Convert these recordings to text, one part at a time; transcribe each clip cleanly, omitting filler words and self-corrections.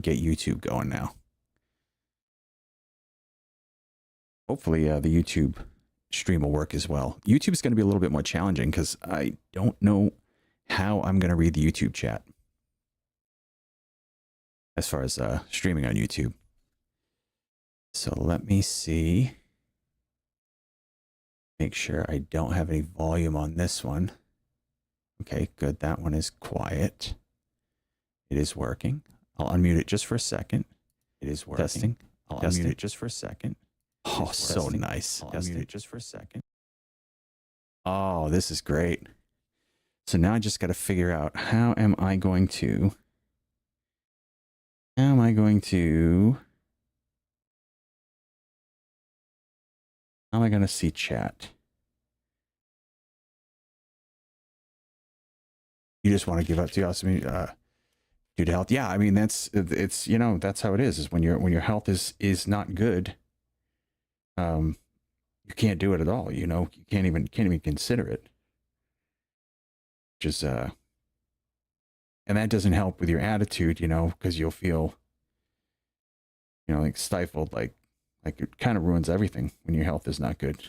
get YouTube going now. Hopefully the YouTube stream will work as well. YouTube's going to be a little bit more challenging because I don't know how I'm going to read the YouTube chat as far as streaming on YouTube. So let me see. Make sure I don't have any volume on this one. Okay, good. That one is quiet. It is working. I'll unmute it just for a second. It is working. Testing. I'll unmute it just for a second. Oh, so nice. I'll unmute it just for a second. Oh, this is great. So now I just got to figure out how am I going to see chat? You just want to give up to us, due to health? Yeah, I mean it's you know, that's how it is when your health is not good. You can't do it at all. You know, you can't even consider it. Just and that doesn't help with your attitude, you know, because you'll feel, you know, like stifled, like it kind of ruins everything when your health is not good.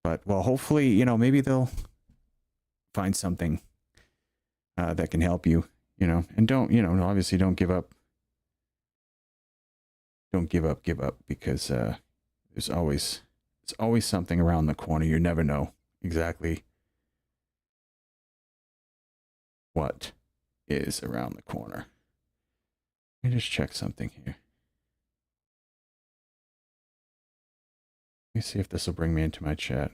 But well, hopefully, you know, maybe they'll find something that can help you, you know, and don't, you know, obviously don't give up. Don't give up because there's always something around the corner. You never know exactly what is around the corner. Let me just check something here. Let me see if this will bring me into my chat.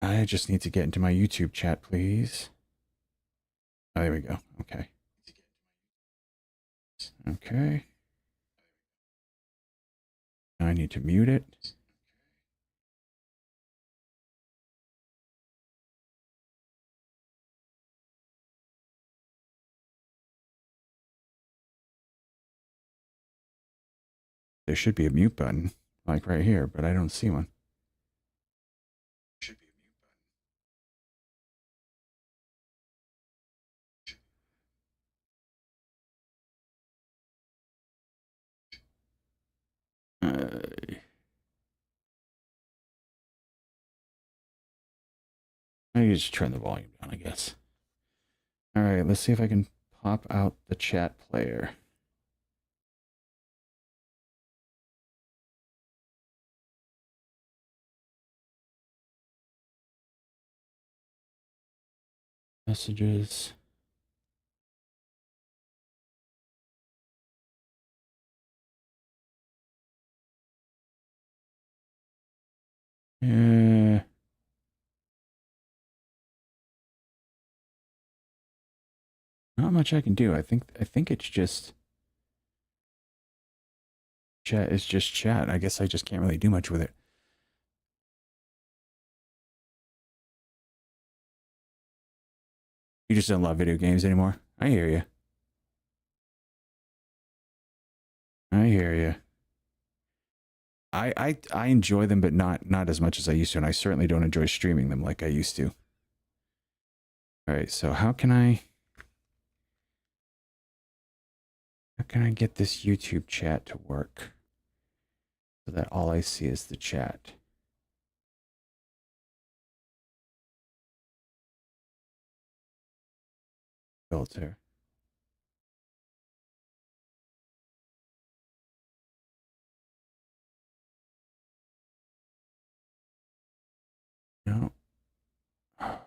I just need to get into my YouTube chat, please. Oh, there we go. Okay. Okay. Now I need to mute it. There should be a mute button, like right here, but I don't see one. Should be a mute button. I just turn the volume down, I guess. All right, let's see if I can pop out the chat player. Messages. Yeah. Not much I can do. I think it's just chat is just chat. I guess I just can't really do much with it. You just don't love video games anymore. I hear you. I hear you. I enjoy them, but not as much as I used to, and I certainly don't enjoy streaming them like I used to. All right, so how can I get this YouTube chat to work so that all I see is the chat? Filter. No. Can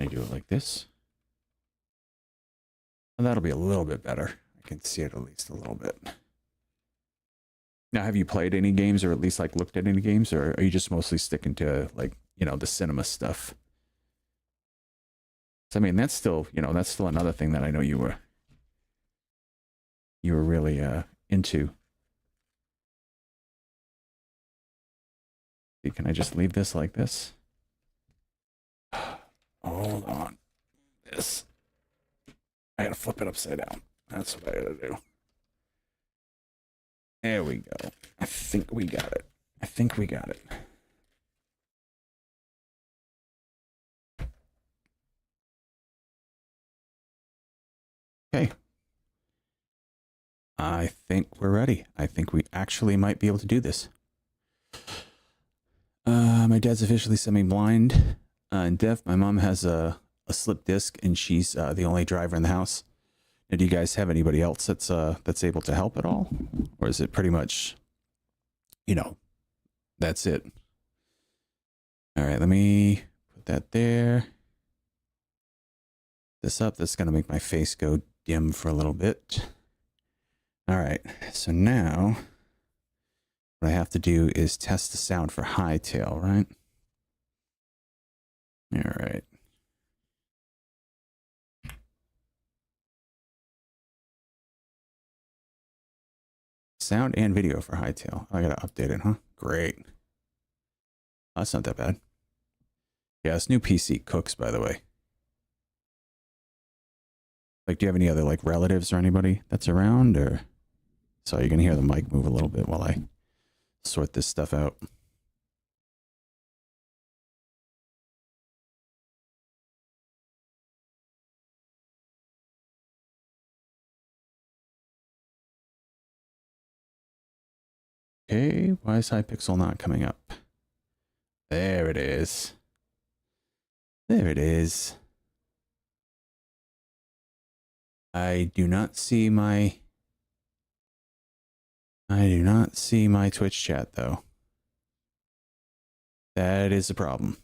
I do it like this? Well, that'll be a little bit better. I can see it at least a little bit. Now, have you played any games or at least like looked at any games, or are you just mostly sticking to like, you know, the cinema stuff? So, I mean, that's still, you know, that's still another thing that I know you were really into. Can I just leave this like this? Hold on. This. I gotta flip it upside down. That's what I gotta do. There we go. I think we got it. I think we got it. Okay. I think we're ready. I think we actually might be able to do this. My dad's officially semi-blind and deaf. My mom has a slip disc, and she's the only driver in the house. Now, do you guys have anybody else that's able to help at all? Or is it pretty much, you know, that's it? All right, let me put that there. This up. That's going to make my face go dim for a little bit. All right, so now what I have to do is test the sound for Hytale, right? All right. Sound and video for Hytale. I gotta update it, huh? Great. Oh, that's not that bad. Yeah, this new PC cooks, by the way. Like, do you have any other, like, relatives or anybody that's around, or... So you're gonna hear the mic move a little bit while I sort this stuff out. Okay, why is Hypixel not coming up? There it is. There it is. I do not see my Twitch chat, though. That is a problem.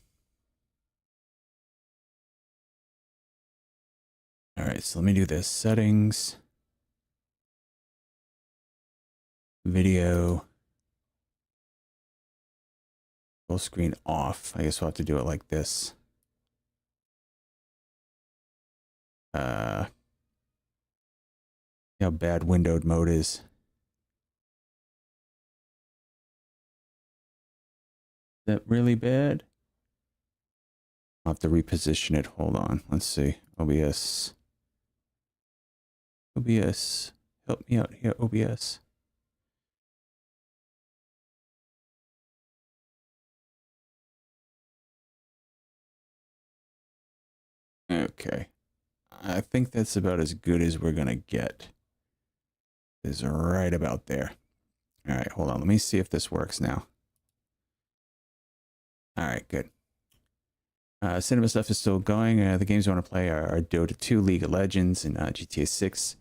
All right, so let me do this. Settings. Video. Full screen off. I guess we'll have to do it like this. How bad windowed mode is. Is that really bad? I'll have to reposition it. Hold on. Let's see. OBS. OBS. Help me out here, OBS. Okay. I think that's about as good as we're going to get. Is right about there. All right, hold on. Let me see if this works now. All right, good. Cinema stuff is still going. The games I want to play are Dota 2, League of Legends, and GTA 6.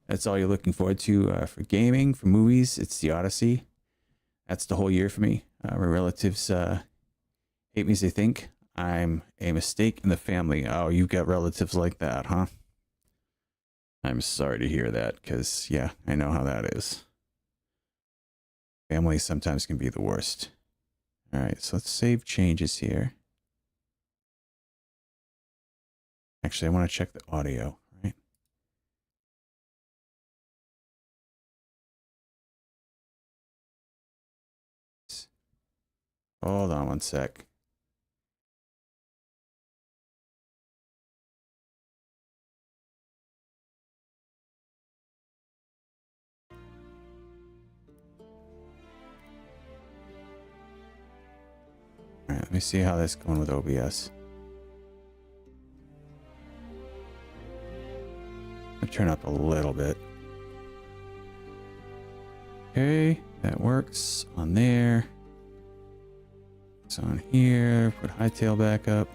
That's all you're looking forward to for gaming. For movies, it's The Odyssey. That's the whole year for me. My relatives hate me as they think I'm a mistake in the family. Oh, you got relatives like that, huh? I'm sorry to hear that, because, yeah, I know how that is. Family sometimes can be the worst. All right, so let's save changes here. Actually, I want to check the audio, right? Hold on one sec. All right, let me see how this is going with OBS. I'll turn up a little bit. Okay, that works on there. It's on here. Put Hytale back up.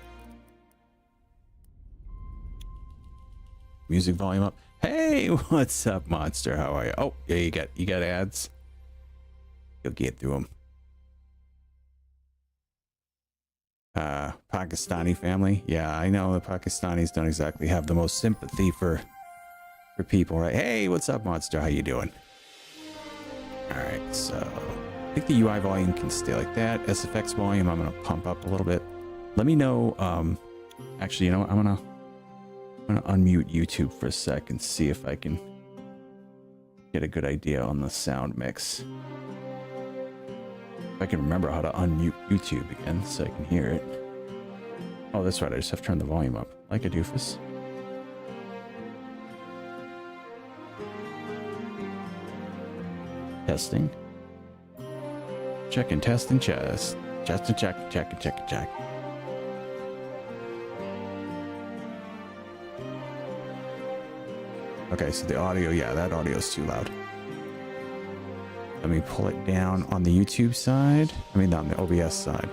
Music volume up. Hey, what's up, monster? How are you? Oh, yeah, you got ads. You'll get through them. Pakistani family. Yeah, I know the Pakistanis don't exactly have the most sympathy for people, right? Hey, what's up, monster? How you doing? All right, so I think the UI volume can stay like that. SFX volume, I'm gonna pump up a little bit. Let me know. Actually, you know what? I'm gonna unmute YouTube for a sec and see if I can get a good idea on the sound mix. If I can remember how to unmute YouTube again so I can hear it. Oh, that's right. I just have to turn the volume up like a doofus. Testing. Checking, testing, chest. Just check. Okay, so the audio, yeah, that audio is too loud. Let me pull it down on the YouTube side. I mean, on the OBS side.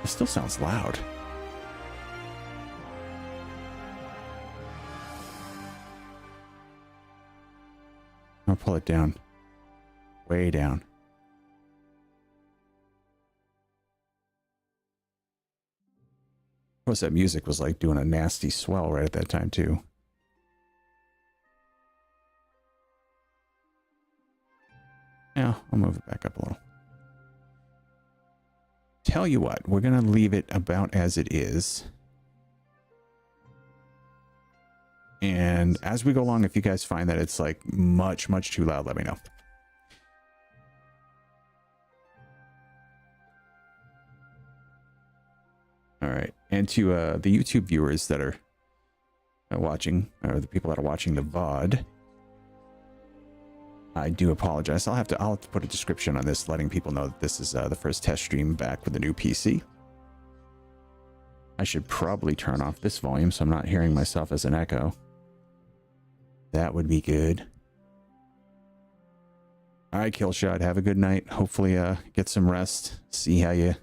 It still sounds loud. I'll pull it down. Way down. Of course, that music was like doing a nasty swell right at that time, too. Yeah, I'll move it back up a little. Tell you what, we're going to leave it about as it is. And as we go along, if you guys find that it's like much too loud, let me know. All right. And to the YouTube viewers that are watching, or the people that are watching the VOD, I do apologize. I'll have to put a description on this, letting people know that this is the first test stream back with the new PC. I should probably turn off this volume so I'm not hearing myself as an echo. That would be good. All right, Killshot, have a good night. Hopefully, get some rest. See how you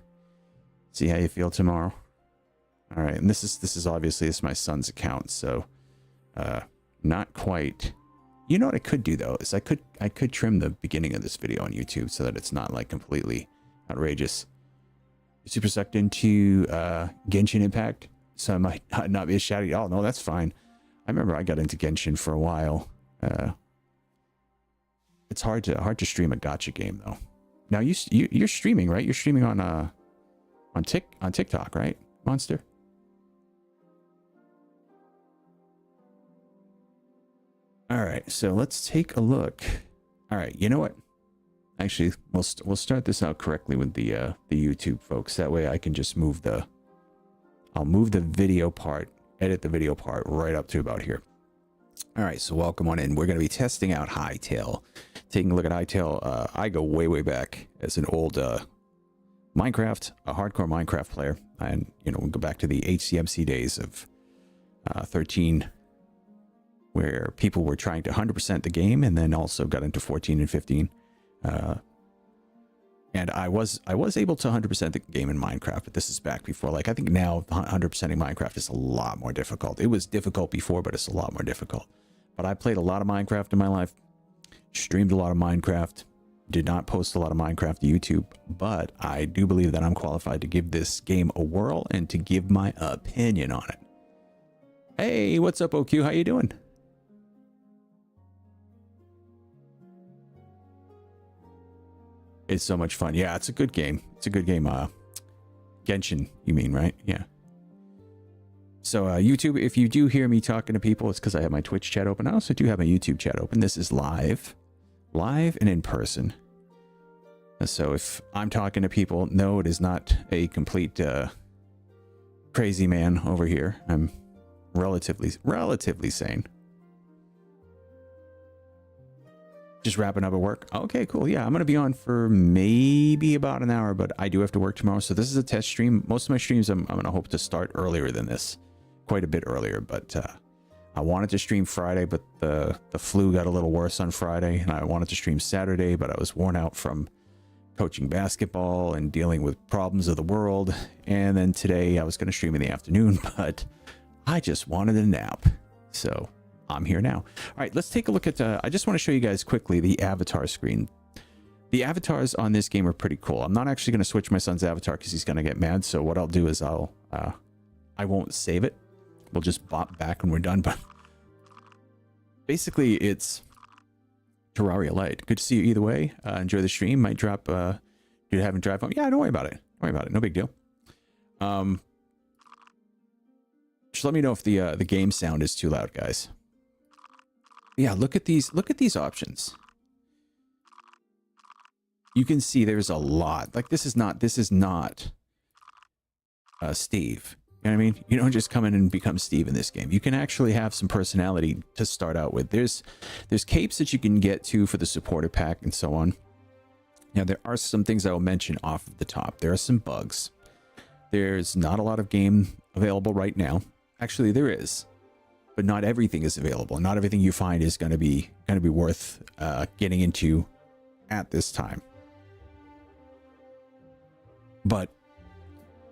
feel tomorrow. All right, and this is obviously my son's account, so not quite. You know what I could do though is I could trim the beginning of this video on YouTube so that it's not like completely outrageous. Super sucked into Genshin Impact, so I might not be as shouty. Oh no, that's fine. I remember I got into Genshin for a while. It's hard to stream a gacha game though. Now you're streaming, right? You're streaming on TikTok, right, Monster? All right, so let's take a look. All right, you know what? Actually, we'll start this out correctly with the YouTube folks. That way I can just I'll move the video part, edit the video part right up to about here. All right, so welcome on in. We're going to be testing out Hytale. Taking a look at Hytale. I go way back as an old a hardcore Minecraft player. And, you know, we go back to the HCMC days of 13, where people were trying to 100% the game, and then also got into 14 and 15. And I was able to 100% the game in Minecraft, but this is back before. Like, I think now 100%ing Minecraft is a lot more difficult. It was difficult before, but it's a lot more difficult. But I played a lot of Minecraft in my life, streamed a lot of Minecraft, did not post a lot of Minecraft to YouTube, but I do believe that I'm qualified to give this game a whirl and to give my opinion on it. Hey, what's up, OQ? How you doing? It's so much fun. Yeah, it's a good game. It's a good game. Genshin, you mean, right? Yeah. So YouTube, if you do hear me talking to people, it's because I have my Twitch chat open. I also do have my YouTube chat open. This is live and in person. So if I'm talking to people, no, it is not a complete crazy man over here. I'm relatively sane. Just wrapping up at work. Okay, cool. Yeah, I'm going to be on for maybe about an hour, but I do have to work tomorrow. So this is a test stream. Most of my streams, I'm going to hope to start earlier than this. Quite a bit earlier, but I wanted to stream Friday, but the flu got a little worse on Friday, and I wanted to stream Saturday, but I was worn out from coaching basketball and dealing with problems of the world. And then today I was going to stream in the afternoon, but I just wanted a nap. So I'm here now. All right, let's take a look at, I just want to show you guys quickly the avatar screen. The avatars on this game are pretty cool. I'm not actually going to switch my son's avatar because he's going to get mad. So what I'll do is I won't save it. We'll just bop back when we're done. But basically it's Terraria Light. Good to see you either way. Enjoy the stream. Might drop, do you have a drive home? Yeah, don't worry about it. Don't worry about it. No big deal. Just let me know if the game sound is too loud, guys. Yeah, look at these options. You can see there's a lot. Like this is not Steve. You know what I mean? You don't just come in and become Steve in this game. You can actually have some personality to start out with. There's capes that you can get to for the supporter pack and so on. Now, there are some things I will mention off of the top. There are some bugs. There's not a lot of game available right now. Actually, there is, but not everything is available. Not everything you find is going to be worth getting into at this time. But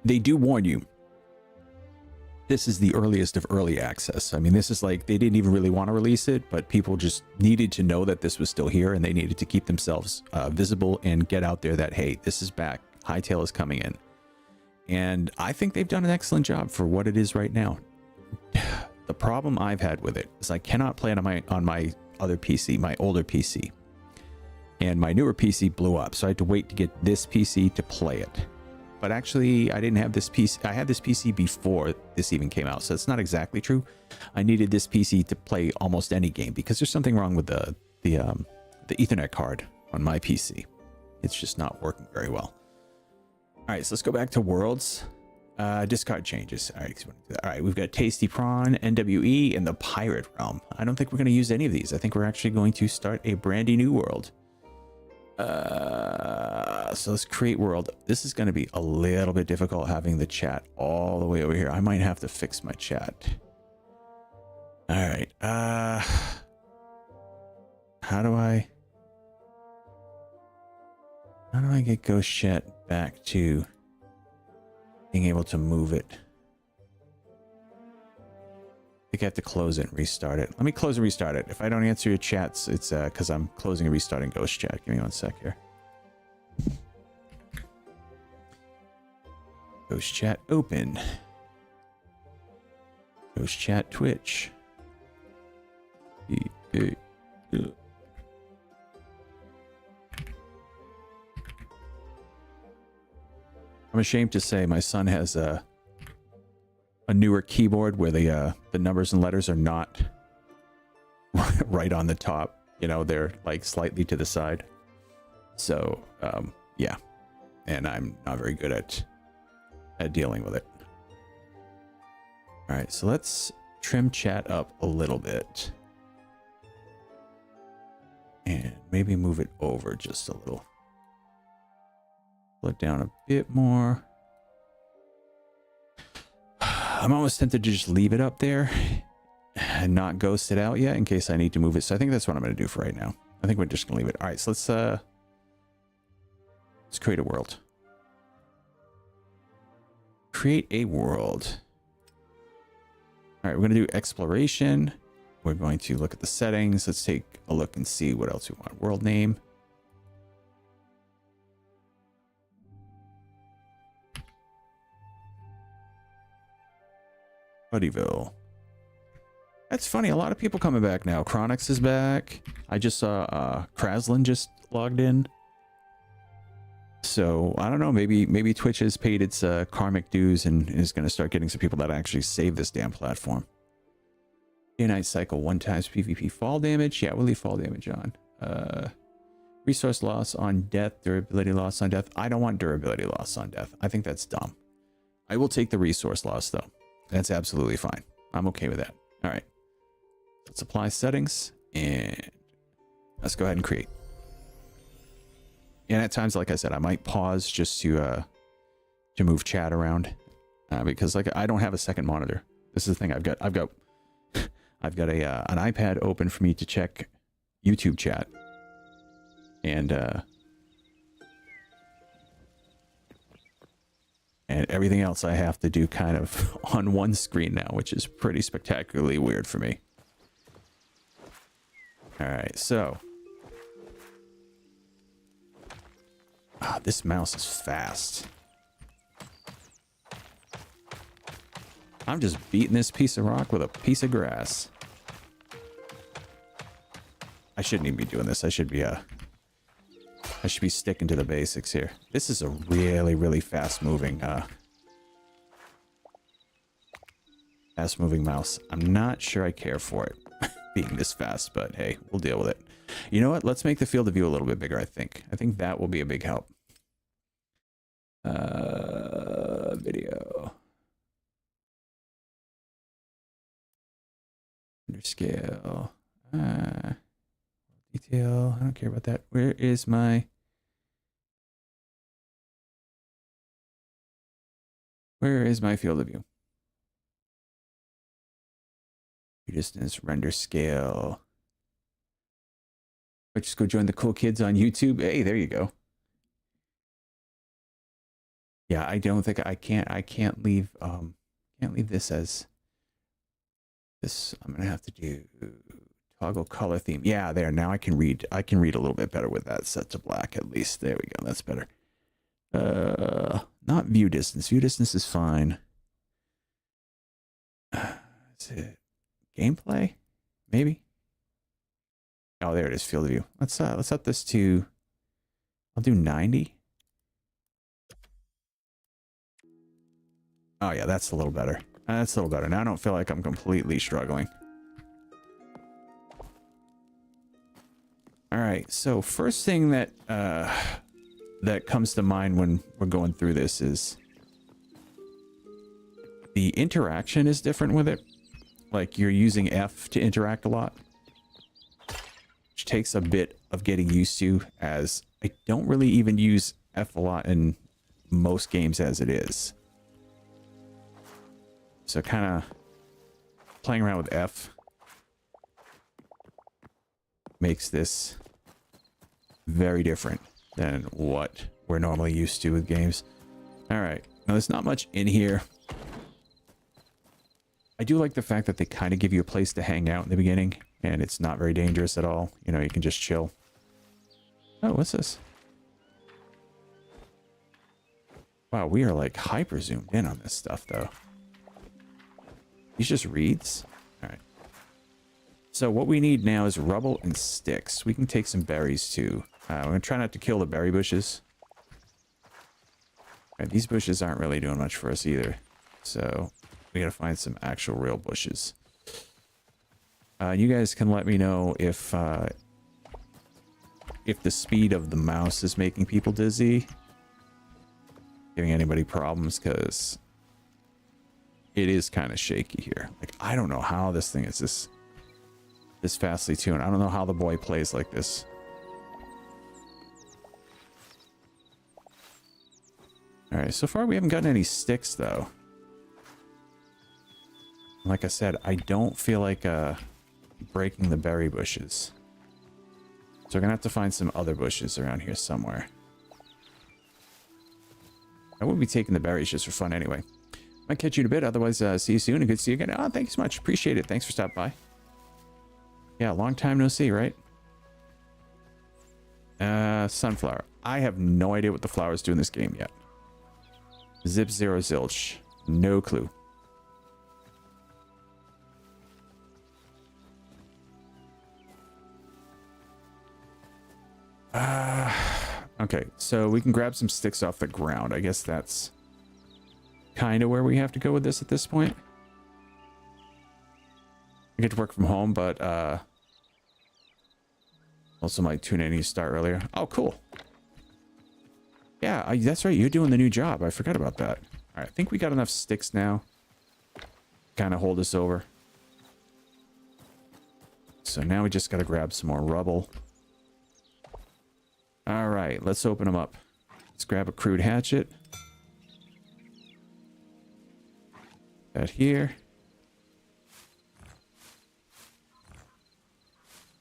they do warn you. This is the earliest of early access. I mean, this is like they didn't even really want to release it, but people just needed to know that this was still here, and they needed to keep themselves visible and get out there that, hey, this is back. Hytale is coming in. And I think they've done an excellent job for what it is right now. The problem I've had with it is I cannot play it on my other PC, my older PC. And my newer PC blew up, so I had to wait to get this PC to play it. But actually, I didn't have this PC. I had this PC before this even came out, so it's not exactly true. I needed this PC to play almost any game because there's something wrong with the Ethernet card on my PC. It's just not working very well. All right, so let's go back to worlds. Discard changes. All right, we've got Tasty Prawn, NWE, and the Pirate Realm. I don't think we're going to use any of these. I think we're actually going to start a brandy new world. So let's create world. This is going to be a little bit difficult having the chat all the way over here. I might have to fix my chat. All right. How do I get Ghost Chat back to being able to move it? I think I have to close it and restart it. Let me close and restart it. If I don't answer your chats, it's because I'm closing and restarting Ghost Chat. Give me 1 sec here. Ghost Chat open. Ghost Chat Twitch. I'm ashamed to say my son has a newer keyboard where the numbers and letters are not right on the top. You know, they're like slightly to the side. So, yeah. And I'm not very good at dealing with it. All right, so let's trim chat up a little bit. And maybe move it over just a little. Pull it down a bit more. I'm almost tempted to just leave it up there and not ghost it out yet in case I need to move it. So I think that's what I'm going to do for right now. I think we're just going to leave it. All right, so let's create a world. Create a world. All right, we're going to do exploration. We're going to look at the settings. Let's take a look and see what else we want. World name. Buddyville. That's funny. A lot of people coming back now. Chronix is back. I just saw Kraslin just logged in. So I don't know. Maybe Twitch has paid its karmic dues and is going to start getting some people that actually save this damn platform. Day night cycle 1 times PvP fall damage. Yeah, we'll leave fall damage on. Resource loss on death. Durability loss on death. I don't want durability loss on death. I think that's dumb. I will take the resource loss though. That's absolutely fine. I'm okay with that. All right. Let's apply settings and let's go ahead and create. And at times, like I said, I might pause just to move chat around because like I don't have a second monitor. This is the thing. I've got an iPad open for me to check YouTube chat and everything else I have to do kind of on one screen now, which is pretty spectacularly weird for me. All right, so. This mouse is fast. I'm just beating this piece of rock with a piece of grass. I shouldn't even be doing this. I should be sticking to the basics here. This is a really, really fast moving mouse. I'm not sure I care for it being this fast, but hey, we'll deal with it. You know what? Let's make the field of view a little bit bigger, I think. I think that will be a big help. Video. Underscale. Detail. I don't care about that. Where is my Where is my field of view? Distance, render scale. But just go join the cool kids on YouTube. Hey, there you go. Yeah, I don't think I can't leave this as this. I'm gonna have to do toggle color theme. Yeah, there. Now I can read a little bit better with that set to black at least. There we go. That's better. Not view distance. View distance is fine. Is it gameplay? Maybe. Oh, there it is. Field of view. Let's set this to. I'll do 90. Oh yeah, that's a little better. That's a little better. Now I don't feel like I'm completely struggling. All right. So first thing that that comes to mind when we're going through this is the interaction is different with it. Like you're using F to interact a lot, which takes a bit of getting used to, as I don't really even use F a lot in most games as it is. So kind of playing around with F makes this very different than what we're normally used to with games. All right. Now there's not much in here. I do like the fact that they kind of give you a place to hang out in the beginning, and it's not very dangerous at all. You know, you can just chill. Oh, what's this? Wow, we are like hyper zoomed in on this stuff though. These just reeds. All right. So what we need now is rubble and sticks. We can take some berries too. We're gonna try not to kill the berry bushes. All right, these bushes aren't really doing much for us either. So we gotta find some actual real bushes. You guys can let me know if the speed of the mouse is making people dizzy, giving anybody problems, because it is kind of shaky here. Like, I don't know how this thing is this fastly tuned. I don't know how the boy plays like this. All right, so far we haven't gotten any sticks though. Like I said, I don't feel like breaking the berry bushes. So we're gonna have to find some other bushes around here somewhere. I wouldn't be taking the berries just for fun anyway. Might catch you in a bit, otherwise see you soon and good to see you again. Oh, thank you so much, appreciate it. Thanks for stopping by. Yeah, long time no see, right? Sunflower. I have no idea what the flowers do in this game yet. Zip zero zilch. No clue. Okay, so we can grab some sticks off the ground. I guess that's kind of where we have to go with this at this point. I get to work from home, but also my tune in needs to start earlier. Oh, cool. Yeah, that's right. You're doing the new job. I forgot about that. All right, I think we got enough sticks now. Kind of hold us over. So now we just got to grab some more rubble. All right, let's open them up. Let's grab a crude hatchet. That here.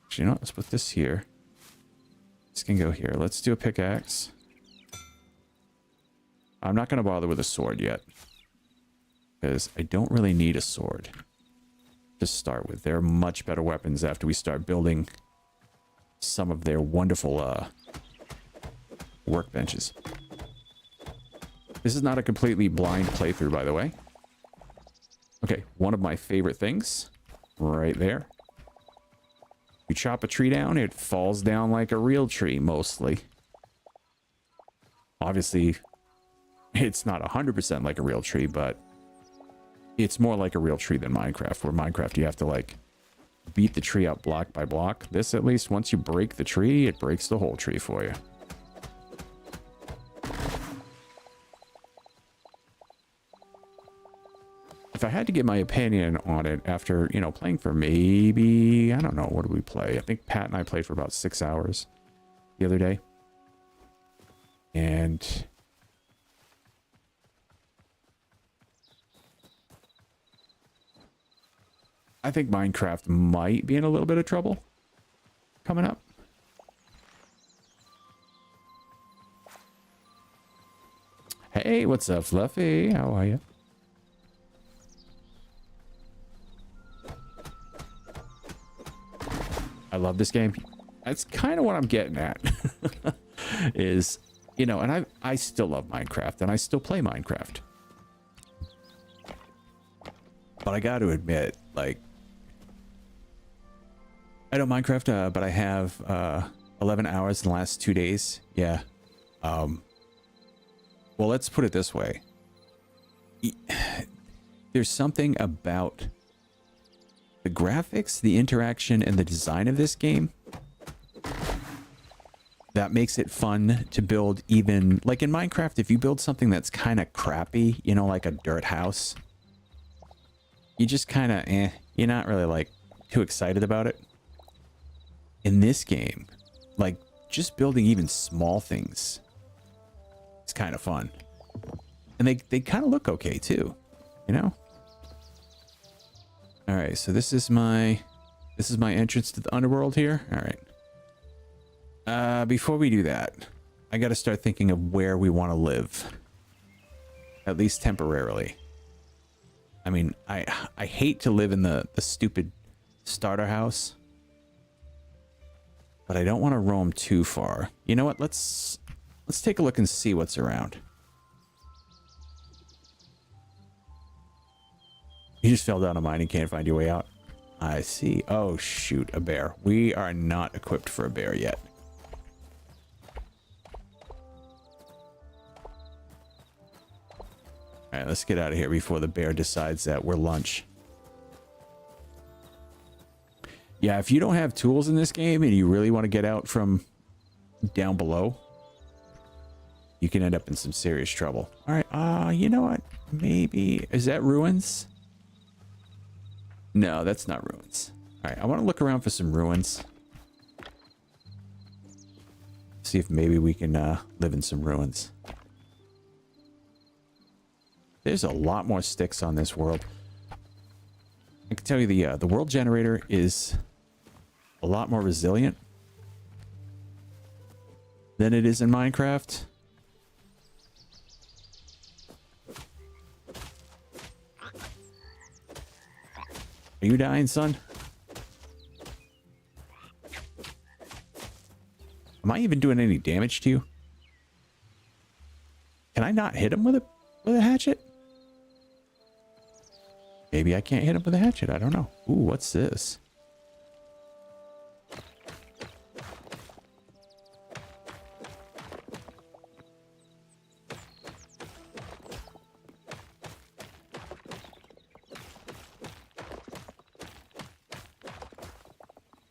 Actually, you know what? Let's put this here. This can go here. Let's do a pickaxe. I'm not going to bother with a sword yet, because I don't really need a sword to start with. They're much better weapons after we start building some of their wonderful workbenches. This is not a completely blind playthrough, by the way. Okay, one of my favorite things right there. You chop a tree down, it falls down like a real tree, mostly. Obviously, it's not 100% like a real tree, but it's more like a real tree than Minecraft, where Minecraft you have to, like, beat the tree up block by block. This, at least, once you break the tree, it breaks the whole tree for you. If I had to give my opinion on it after, you know, playing for maybe, I don't know, what did we play? I think Pat and I played for about 6 hours the other day. And I think Minecraft might be in a little bit of trouble coming up. Hey, what's up, Fluffy? How are you? I love this game. That's kind of what I'm getting at. Is, you know, and I still love Minecraft and I still play Minecraft. But I got to admit, like, I know Minecraft, but I have 11 hours in the last 2 days. Yeah. Well, let's put it this way. There's something about the graphics, the interaction, and the design of this game that makes it fun to build. Even like in Minecraft, if you build something that's kind of crappy, you know, like a dirt house, you just kind of you're not really like too excited about it. In this game, like just building even small things, it's kind of fun. And they kind of look okay too, you know? All right, so this is my entrance to the underworld here. All right. Before we do that, I got to start thinking of where we want to live. At least temporarily. I mean, I hate to live in the stupid starter house. But I don't want to roam too far. You know what? Let's take a look and see what's around. You just fell down a mine and can't find your way out. I see. Oh, shoot. A bear. We are not equipped for a bear yet. All right, let's get out of here before the bear decides that we're lunch. Yeah, if you don't have tools in this game and you really want to get out from down below, you can end up in some serious trouble. All right, you know what? Maybe... Is that ruins? No, that's not ruins. All right, I want to look around for some ruins. See if maybe we can live in some ruins. There's a lot more sticks on this world. I can tell you the world generator is a lot more resilient than it is in Minecraft. Are you dying, son? Am I even doing any damage to you? Can I not hit him with a hatchet? Maybe I can't hit him with a hatchet. I don't know. Ooh, what's this?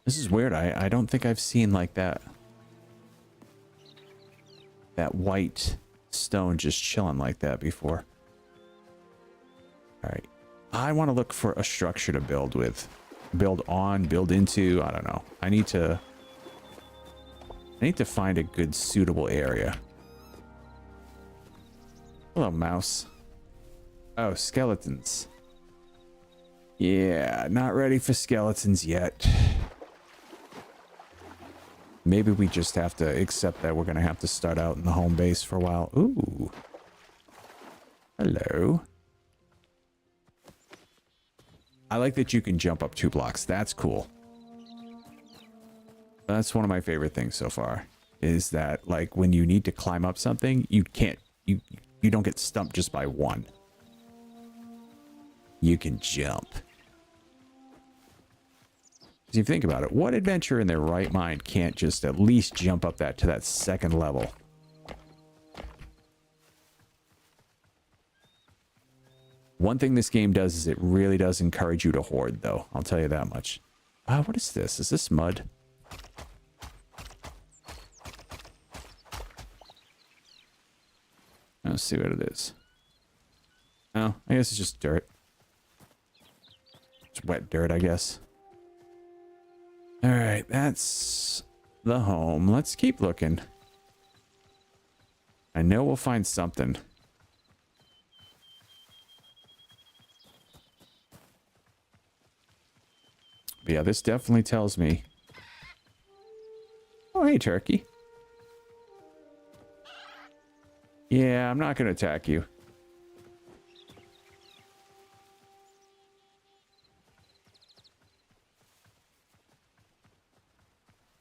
This is weird. I don't think I've seen like that white stone just chilling like that before. All right. I want to look for a structure to build with. Build on, build into, I don't know. I need to find a good suitable area. Hello, mouse. Oh, skeletons. Yeah, not ready for skeletons yet. Maybe we just have to accept that we're going to have to start out in the home base for a while. Ooh. Hello. I like that you can jump up 2 blocks. That's cool. That's one of my favorite things so far. Is that, like, when you need to climb up something, you can't... You don't get stumped just by 1. You can jump. If you think about it, what adventurer in their right mind can't just at least jump up to that 2nd level? One thing this game does is it really does encourage you to hoard, though. I'll tell you that much. What is this? Is this mud? Let's see what it is. Oh, I guess it's just dirt. It's wet dirt, I guess. All right, that's the home. Let's keep looking. I know we'll find something. But yeah, this definitely tells me. Oh, hey, turkey. Yeah, I'm not going to attack you.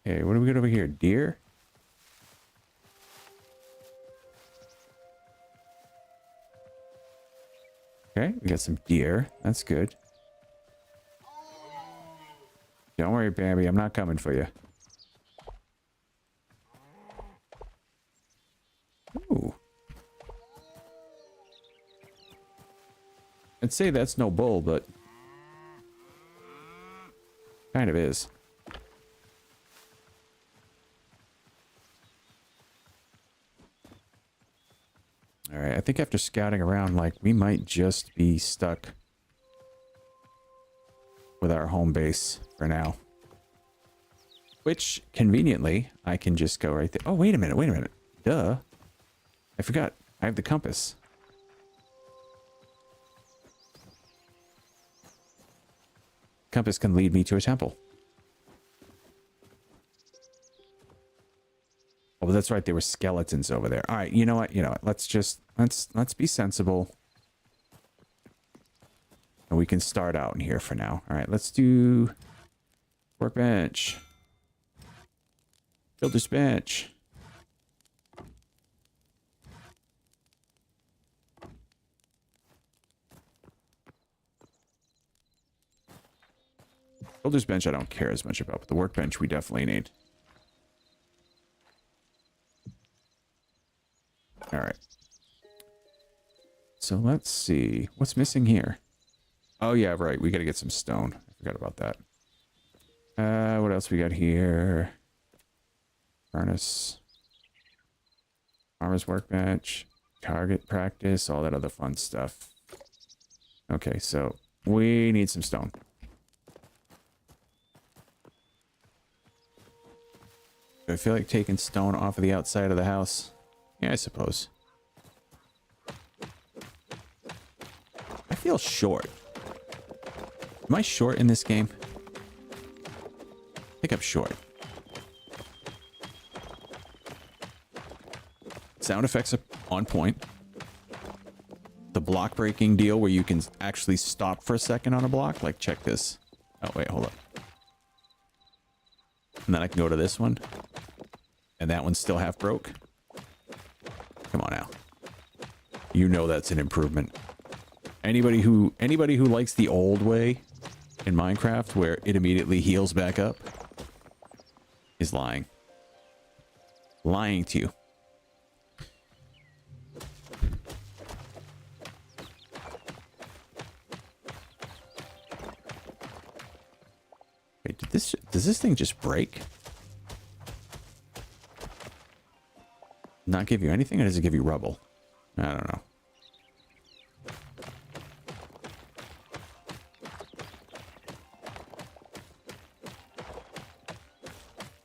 Okay, what do we got over here? Deer? Okay, we got some deer. That's good. Don't worry, Bambi. I'm not coming for you. Ooh. I'd say that's no bull, but kind of is. All right, I think after scouting around, like, we might just be stuck with our home base for now. Which, conveniently, I can just go right there. Oh, wait a minute, wait a minute. Duh. I forgot. I have the compass. Compass can lead me to a temple. Oh, but that's right. There were skeletons over there. All right, you know what? You know what? Let's be sensible. And we can start out in here for now. All right, let's do workbench. Builder's bench. Builder's bench I don't care as much about, but the workbench we definitely need. All right. So let's see. What's missing here? Oh, yeah, right. We got to get some stone. I forgot about that. What else we got here? Furnace. Farmer's workbench. Target practice. All that other fun stuff. Okay, so we need some stone. Do I feel like taking stone off of the outside of the house? Yeah, I suppose. I feel short. Am I short in this game? I think I'm short. Sound effects are on point. The block breaking deal where you can actually stop for a second on a block. Like, check this. Oh, wait, hold up. And then I can go to this one. And that one's still half broke. Come on now. You know that's an improvement. Anybody who likes the old way in Minecraft where it immediately heals back up is lying. Lying to you. Wait, does this thing just break? Not give you anything, or does it give you rubble? I don't know.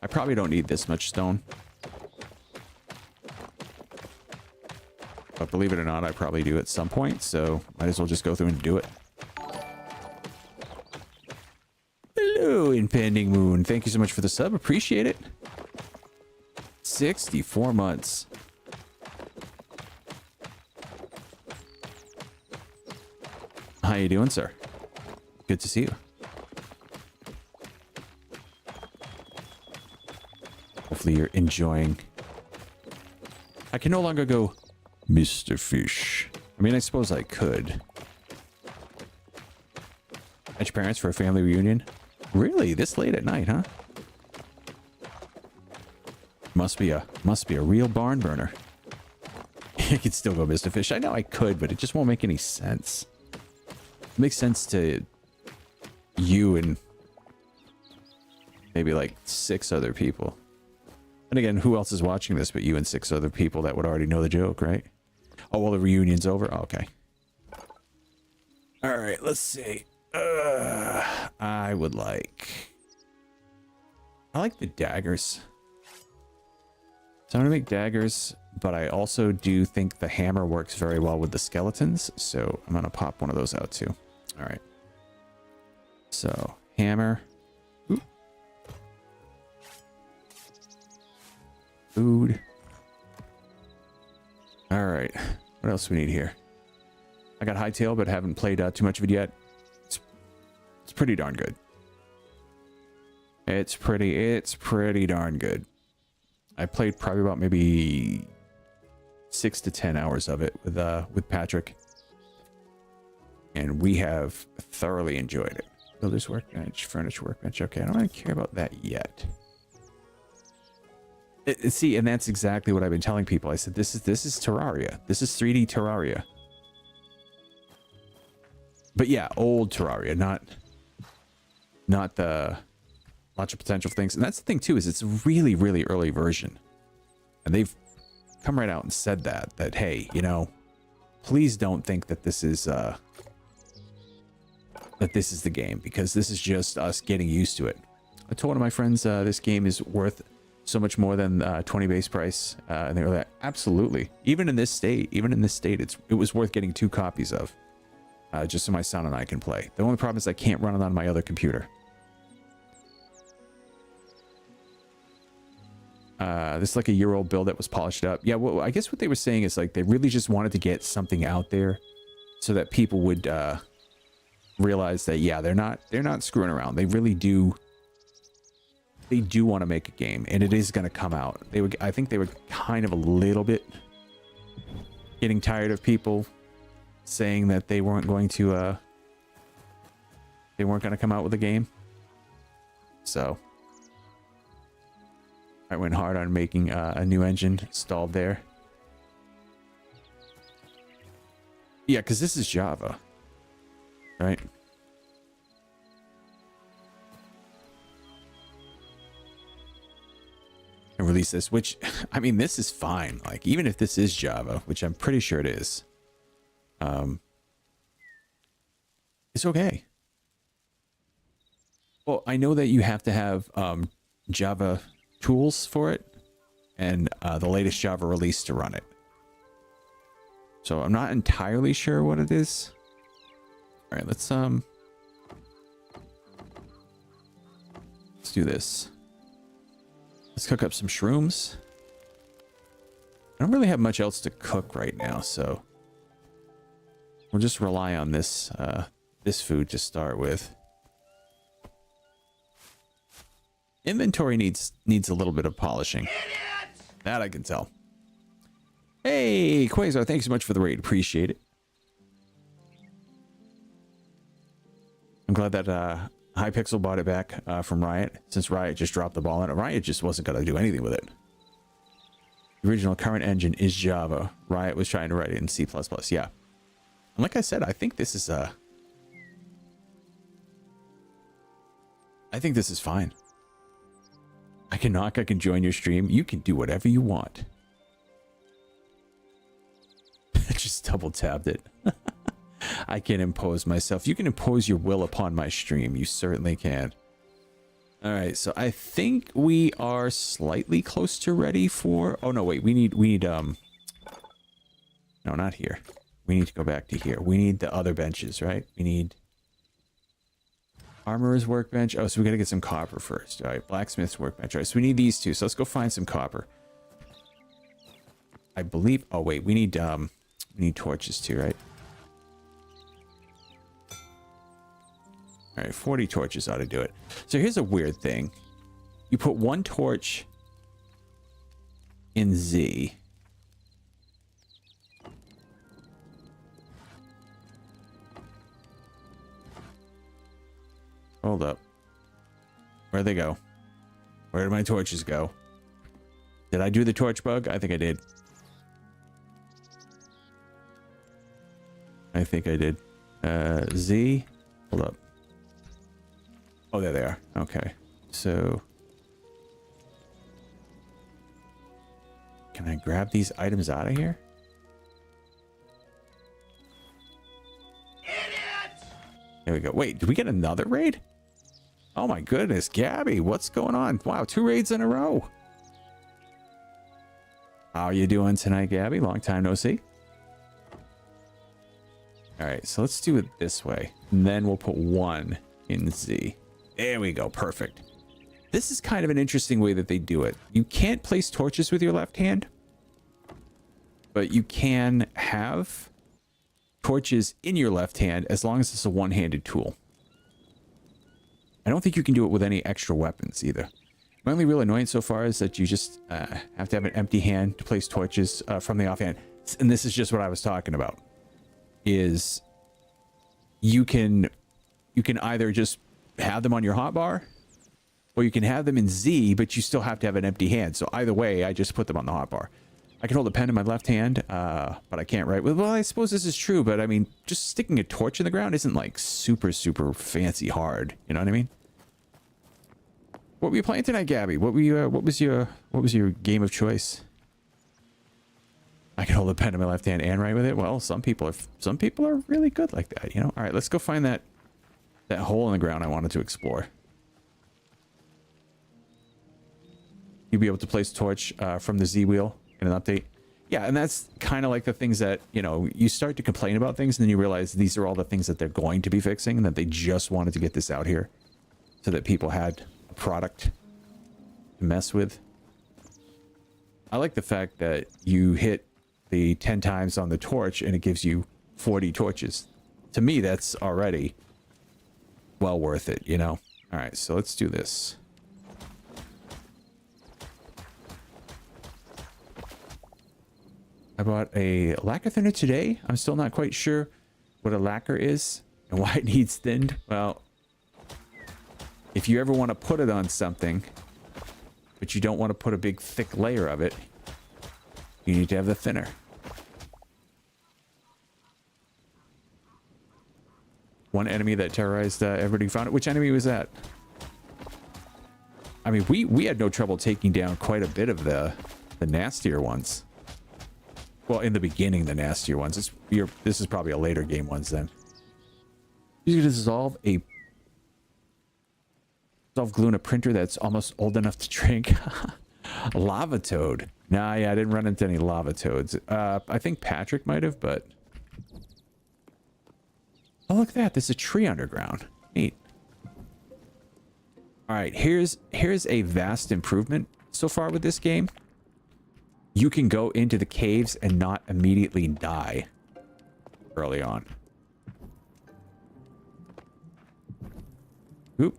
I probably don't need this much stone. But believe it or not, I probably do at some point, so might as well just go through and do it. Hello, Impending Moon. Thank you so much for the sub. Appreciate it. 64 months. How you doing, sir? Good to see you. Hopefully you're enjoying. I can no longer go, Mr. Fish. I mean, I suppose I could. At your parents for a family reunion? Really? This late at night, huh? Must be a real barn burner. I could still go Mr. Fish. I know I could, but it just won't make any sense. It makes sense to you and maybe like 6 other people. And again, who else is watching this but you and 6 other people that would already know the joke, right? Oh, well, the reunion's over? Oh, okay. All right, let's see. I like the daggers. So I'm going to make daggers, but I also do think the hammer works very well with the skeletons. So I'm going to pop one of those out too. All right. So hammer, Food. All right. What else do we need here? I got Hytale, but haven't played too much of it yet. It's pretty darn good. It's pretty darn good. I played probably about maybe 6 to 10 hours of it with Patrick, and we have thoroughly enjoyed it. Builder's workbench, furniture workbench. Okay, I don't really care about that yet. See, and that's exactly what I've been telling people. I said this is Terraria. This is 3D Terraria. But yeah, old Terraria, not the lots of potential things. And that's the thing too, is it's a really, really early version. And they've come right out and said that hey, you know, please don't think that this is the game, because this is just us getting used to it. I told one of my friends this game is worth so much more than 20 base price, and they were like, absolutely. Even in this state, it was worth getting 2 copies of, just so my son and I can play. The only problem is I can't run it on my other computer. This is like a year-old build that was polished up. Yeah, well, I guess what they were saying is like they really just wanted to get something out there so that people would realize that, yeah, they're not screwing around. They really do. They do want to make a game, and it is going to come out. I think they were kind of a little bit getting tired of people saying that they weren't going to come out with a game. So I went hard on making a new engine installed there. Yeah, because this is Java, right? And release this, which, I mean, this is fine. Like, even if this is Java, which I'm pretty sure it is, it's okay. Well, I know that you have to have Java tools for it, and the latest Java release to run it. So I'm not entirely sure what it is. All right, let's do this. Let's cook up some shrooms. I don't really have much else to cook right now, so we'll just rely on this this food to start with. Inventory needs a little bit of polishing. That I can tell. Hey, Quasar, thanks so much for the raid. Appreciate it. I'm glad that Hypixel bought it back from Riot, since Riot just dropped the ball on it. Riot just wasn't going to do anything with it. The original current engine is Java. Riot was trying to write it in C++. Yeah. And like I said, I think this is I think this is fine. I can knock, I can join your stream. You can do whatever you want. I just double tapped it. I can impose myself. You can impose your will upon my stream. You certainly can. All right, so I think we are slightly close to ready for... Oh, no, wait. We need... No, not here. We need to go back to here. We need the other benches, right? We need... Armorer's workbench. Oh, so we got to get some copper first. All right, blacksmith's workbench. All right, so we need these two. So let's go find some copper. I believe... Oh, wait. We need torches too, right? All right, 40 torches ought to do it. So here's a weird thing. You put one torch in Z. Hold up. Where'd they go? Where did my torches go? Did I do the torch bug? I think I did. I think I did. Z. Hold up. Oh, there they are. Okay. So can I grab these items out of here? Idiot! There we go. Wait, did we get another raid? Oh my goodness, Gabby, what's going on? Wow, 2 raids in a row. How are you doing tonight, Gabby? Long time no see. All right, so let's do it this way. And then we'll put 1 in Z. There we go. Perfect. This is kind of an interesting way that they do it. You can't place torches with your left hand, but you can have torches in your left hand as long as it's a one-handed tool. I don't think you can do it with any extra weapons either. My only real annoyance so far is that you just have to have an empty hand to place torches from the offhand. And this is just what I was talking about. Is you can either just have them on your hotbar, or you can have them in Z, but you still have to have an empty hand. So either way, I just put them on the hotbar. I can hold a pen in my left hand, but I can't write with. Well, I suppose this is true, but I mean, just sticking a torch in the ground isn't like super fancy hard. You know what I mean? What were you playing tonight, Gabby? What was your game of choice? I can hold a pen in my left hand and write with it. Well, some people are really good like that, you know. All right, let's go find that hole in the ground I wanted to explore. You'll be able to place torch from the Z wheel in an update. Yeah, and that's kind of like the things that, you know, you start to complain about things and then you realize these are all the things that they're going to be fixing and that they just wanted to get this out here so that people had a product to mess with. I like the fact that you hit the 10 times on the torch and it gives you 40 torches. To me, that's already well worth it, you know? All right, so let's do this. I bought a lacquer thinner today. I'm still not quite sure what a lacquer is and why it needs thinned. Well, if you ever want to put it on something, but you don't want to put a big thick layer of it, you need to have the thinner. One enemy that terrorized everybody found it. Which enemy was that? I mean, we had no trouble taking down quite a bit of the nastier ones. Well, in the beginning, the nastier ones. This is probably a later game ones then. You can dissolve glue in a printer that's almost old enough to drink. Lava toad. Nah, yeah, I didn't run into any lava toads. I think Patrick might have, but... Oh, look at that. There's a tree underground. Neat. All right, here's a vast improvement so far with this game. You can go into the caves and not immediately die early on. Oop.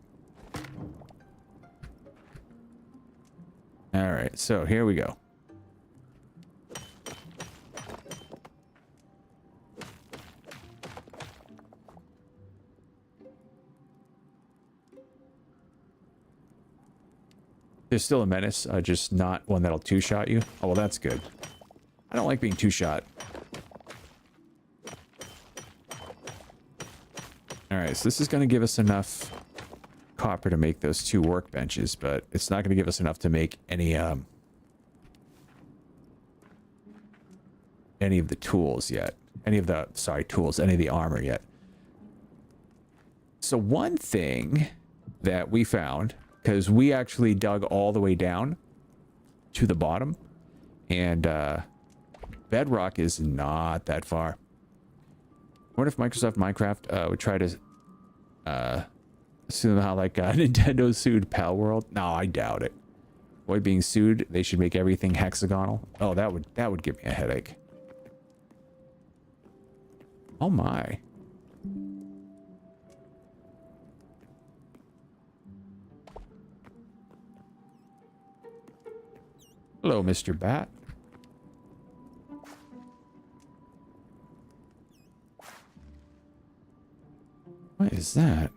All right, so here we go. There's still a menace, just not one that'll two-shot you. Oh, well, that's good. I don't like being two-shot. Alright, so this is going to give us enough copper to make those 2 workbenches, but it's not going to give us enough to make any of the tools yet. Any of the armor yet. So one thing that we found... because we actually dug all the way down to the bottom. And bedrock is not that far. I wonder if Microsoft Minecraft would try to sue them how like Nintendo sued Pal World. No, I doubt it. Avoid being sued. They should make everything hexagonal. Oh, that would give me a headache. Oh my. Hello, Mr. Bat. What is that?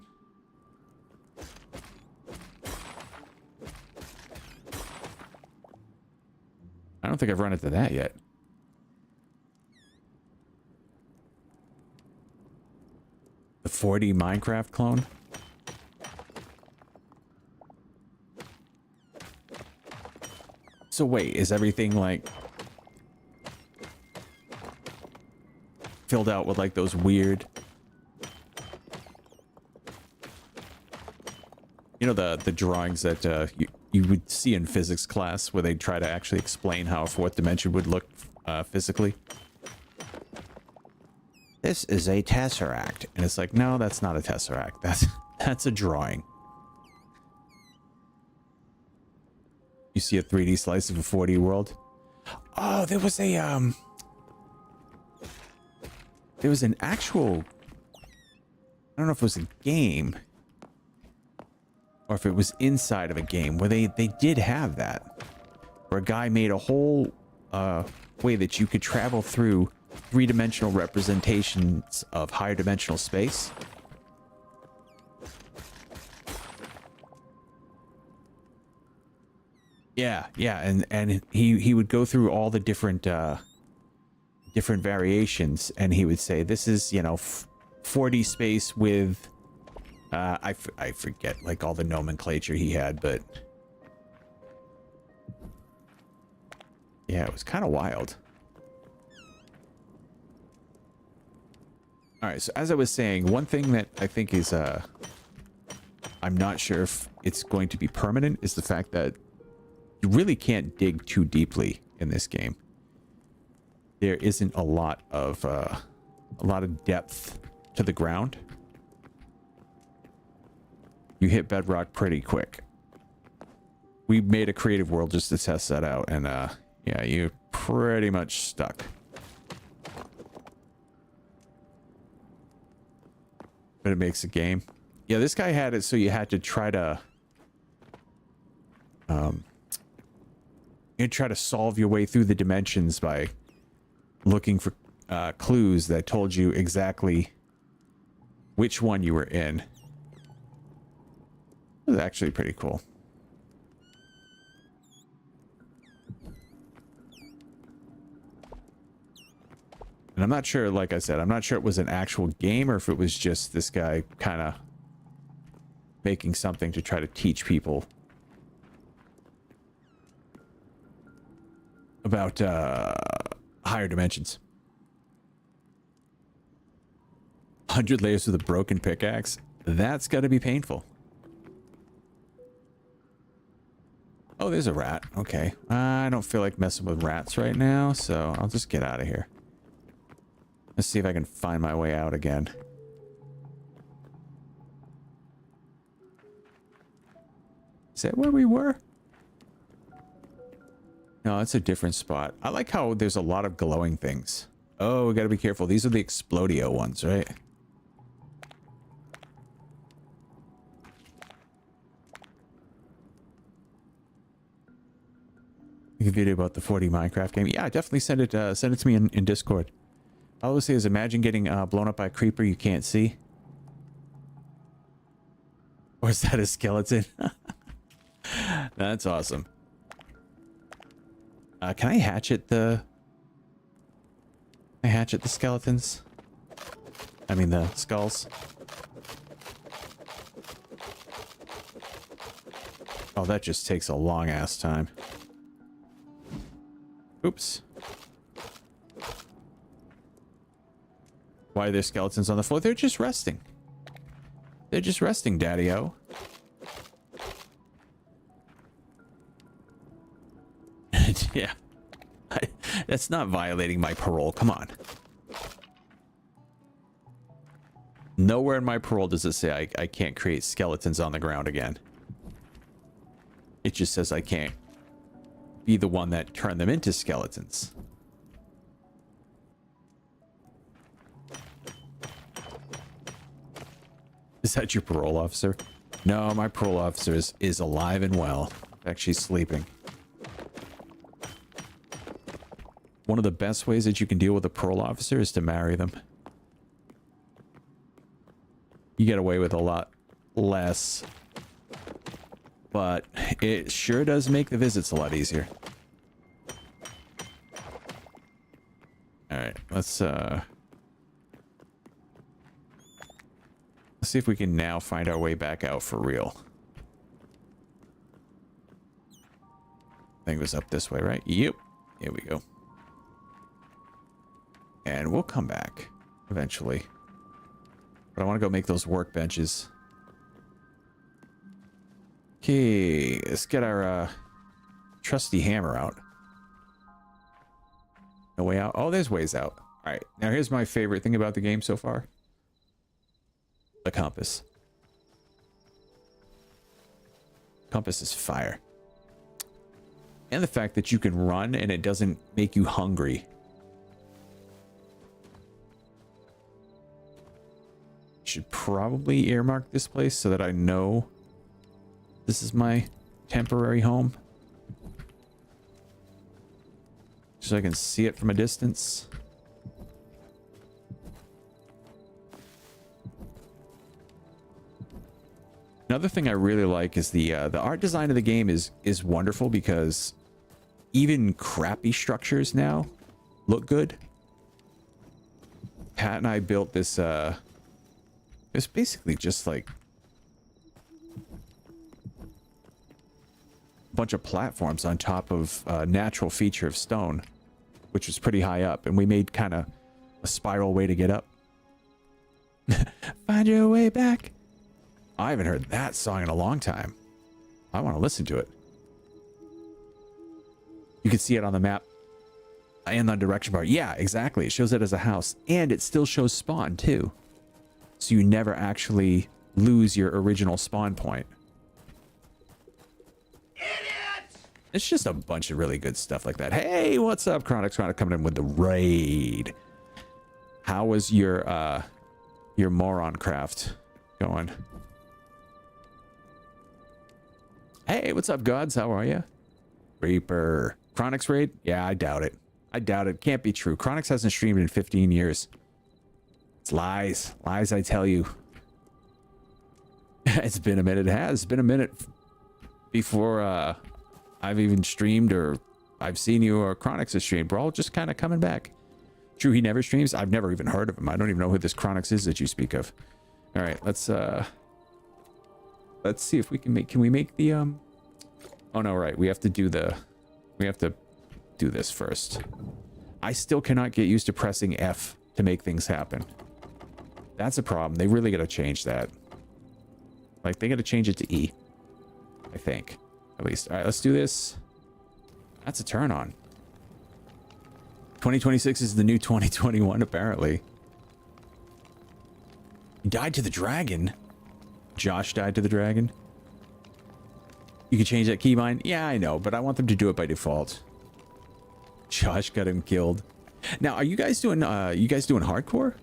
I don't think I've run into that yet. The 4D Minecraft clone? So wait, is everything like filled out with like those weird, you know, the drawings that you would see in physics class where they try to actually explain how a 4th dimension would look physically? This is a tesseract, and it's like, no, that's not a tesseract. That's a drawing. You see a 3D slice of a 4D world. Oh, there was an actual, I don't know if it was a game or if it was inside of a game where they did have that, where a guy made a whole way that you could travel through three-dimensional representations of higher dimensional space. Yeah, and he would go through all the different variations, and he would say, this is, you know, 4D space with I forget like all the nomenclature he had, but yeah, it was kind of wild. All right, so as I was saying, one thing that I think is I'm not sure if it's going to be permanent is the fact that you really can't dig too deeply in this game. There isn't a lot of depth to the ground. You hit bedrock pretty quick. We made a creative world just to test that out, and yeah, you're pretty much stuck. But it makes a game. Yeah, this guy had it so you had to try to you try to solve your way through the dimensions by looking for clues that told you exactly which one you were in. It was actually pretty cool. And I'm not sure, like I said, I'm not sure it was an actual game or if it was just this guy kind of making something to try to teach people about higher dimensions. 100 layers with a broken pickaxe. That's got to be painful. Oh, there's a rat. Okay. I don't feel like messing with rats right now, so I'll just get out of here. Let's see if I can find my way out again. Is that where we were? No, it's a different spot. I like how there's a lot of glowing things. Oh, we gotta be careful. These are the Explodio ones, right? Make a video about the 4D Minecraft game. Yeah, definitely send it to me in Discord. All I would say is imagine getting blown up by a creeper you can't see. Or is that a skeleton? That's awesome. Can I hatchet the... Can I hatchet the skeletons? I mean the skulls. Oh, that just takes a long ass time. Oops. Why are there skeletons on the floor? They're just resting. They're just resting, Daddy-O. Yeah. That's not violating my parole. Come on. Nowhere in my parole does it say I can't create skeletons on the ground again. It just says I can't be the one that turned them into skeletons. Is that your parole officer? No, my parole officer is alive and well. In fact, she's sleeping. One of the best ways that you can deal with a parole officer is to marry them. You get away with a lot less, but it sure does make the visits a lot easier. All right, let's see if we can now find our way back out for real. I think it was up this way, right? Yep. Here we go. And we'll come back eventually. But I want to go make those workbenches. Okay, let's get our trusty hammer out. No way out? Oh, there's ways out. All right, now here's my favorite thing about the game so far. The compass. Compass is fire. And the fact that you can run and it doesn't make you hungry. Should probably earmark this place so that I know this is my temporary home. So I can see it from a distance. Another thing I really like is the art design of the game is wonderful because even crappy structures now look good. Pat and I built this it's basically just like a bunch of platforms on top of a natural feature of stone, which was pretty high up, and we made kind of a spiral way to get up. Find your way back. I haven't heard that song in a long time. I want to listen to it. You can see it on the map and on direction bar. Yeah, exactly. It shows it as a house, and it still shows spawn too. So you never actually lose your original spawn point. Idiot! It's just a bunch of really good stuff like that. Hey, what's up, Chronix? Chronic coming in with the raid. How was your moron craft going? Hey, what's up, gods? How are you? Reaper. Chronix raid? Yeah, I doubt it. I doubt it. Can't be true. Chronix hasn't streamed in 15 years. It's lies. Lies, I tell you. It's been a minute. It has been a minute before I've even streamed or I've seen you or Chronix has streamed. We're all just kind of coming back. True, he never streams. I've never even heard of him. I don't even know who this Chronix is that you speak of. All right, let's see if we can make. Can we make the Oh no, right. We have to do this first. I still cannot get used to pressing F to make things happen. That's a problem. They really got to change that. Like, they got to change it to E. I think. At least. All right, let's do this. That's a turn on. 2026 is the new 2021, apparently. He died to the dragon. Josh died to the dragon. You can change that keybind. Yeah, I know, but I want them to do it by default. Josh got him killed. Now, are you guys doing hardcore?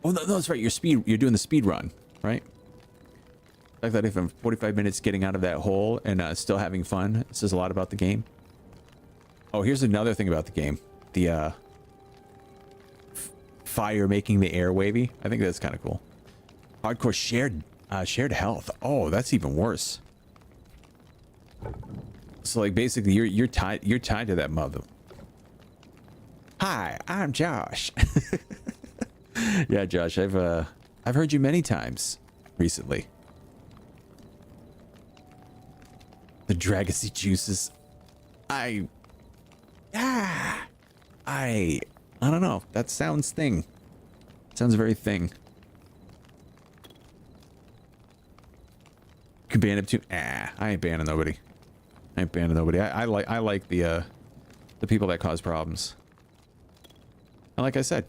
Oh, no, that's right. You're doing the speed run, right? Like that, if I'm 45 minutes getting out of that hole and still having fun, it says a lot about the game. Oh, here's another thing about the game. The fire making the air wavy. I think that's kind of cool. Hardcore shared health. Oh, that's even worse. So like basically you're tied to that mother. Hi, I'm Josh. Yeah, Josh, I've heard you many times recently. The Dragacy juices. I don't know. That sounds thing. Sounds very thing. Could ban him too. I ain't banning nobody. I ain't banning nobody. I like the people that cause problems. And like I said,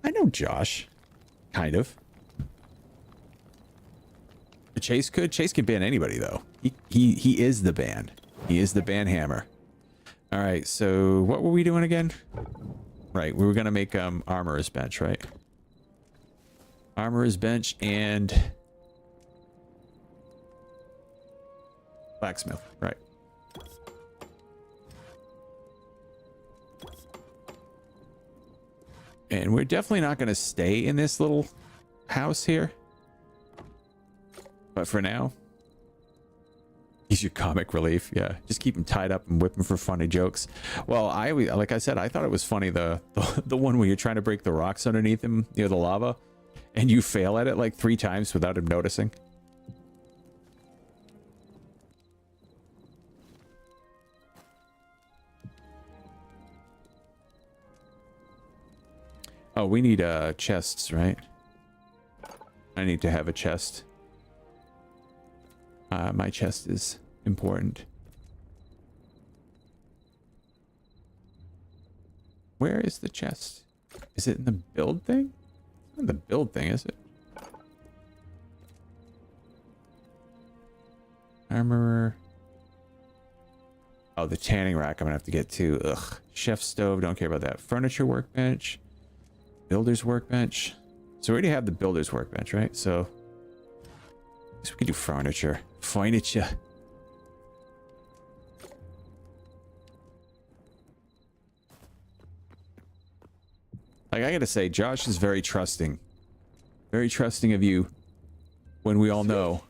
I know Josh, kind of. Chase could. Chase can ban anybody though. He is the ban. He is the ban hammer. All right. So what were we doing again? Right. We were gonna make armorer's bench, right? Armorer's bench and blacksmith, right? And we're definitely not going to stay in this little house here. But for now, he's your comic relief. Yeah, just keep him tied up and whip him for funny jokes. Well, like I said, I thought it was funny the one where you're trying to break the rocks underneath him near the lava, and you fail at it like 3 times without him noticing. Oh, we need chests, right? I need to have a chest. My chest is important. Where is the chest? Is it in the build thing? Not the build thing, is it? Armorer. Oh, the tanning rack I'm gonna have to get to. Ugh. Chef stove, don't care about that. Furniture workbench. Builder's workbench. So we already have the builder's workbench, right? So I guess we could do furniture. Furniture. Like, I gotta say, Josh is very trusting. Very trusting of you when we all know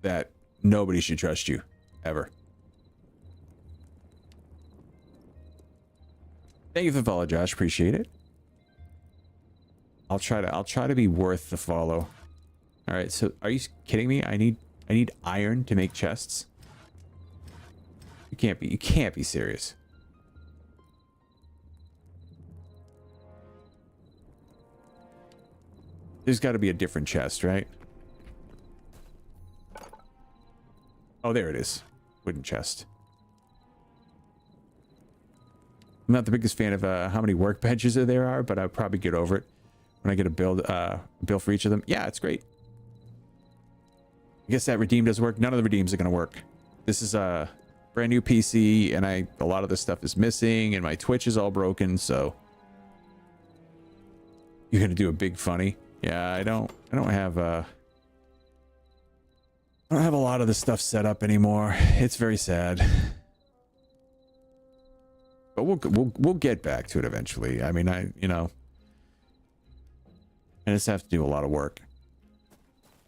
that nobody should trust you. Ever. Thank you for the follow, Josh. Appreciate it. I'll try to be worth the follow. All right, so are you kidding me? I need iron to make chests. You can't be serious. There's got to be a different chest, right? Oh, there it is. Wooden chest. I'm not the biggest fan of how many workbenches there are, but I'll probably get over it when I get a build for each of them. Yeah, it's great. I guess that redeem does work. None of the redeems are going to work. This is a brand new PC, and a lot of this stuff is missing, and my Twitch is all broken. So you're going to do a big funny. Yeah, I don't have a lot of this stuff set up anymore. It's very sad. But we'll get back to it eventually. I mean, I just have to do a lot of work.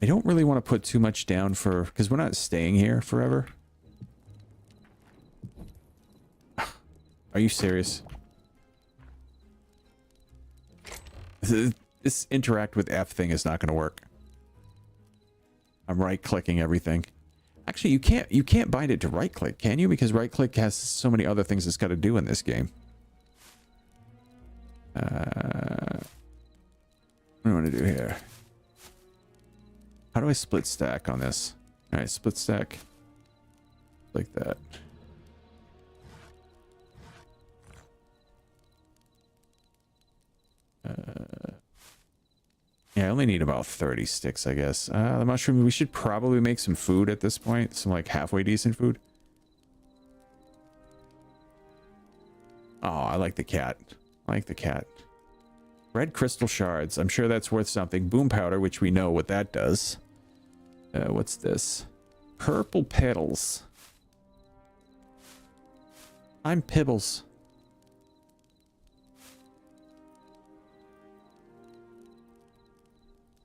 I don't really want to put too much down because we're not staying here forever. Are you serious? This interact with F thing is not going to work. I'm right-clicking everything. Actually, you can't bind it to right-click, can you? Because right-click has so many other things it's got to do in this game. What do I want to do here? How do I split stack on this? All right, split stack like that. Yeah, I only need about 30 sticks, I guess. The mushroom, we should probably make some food at this point. Some, like, halfway decent food. Oh, I like the cat. I like the cat. Red crystal shards. I'm sure that's worth something. Boom powder, which we know what that does. What's this? Purple petals. I'm Pibbles.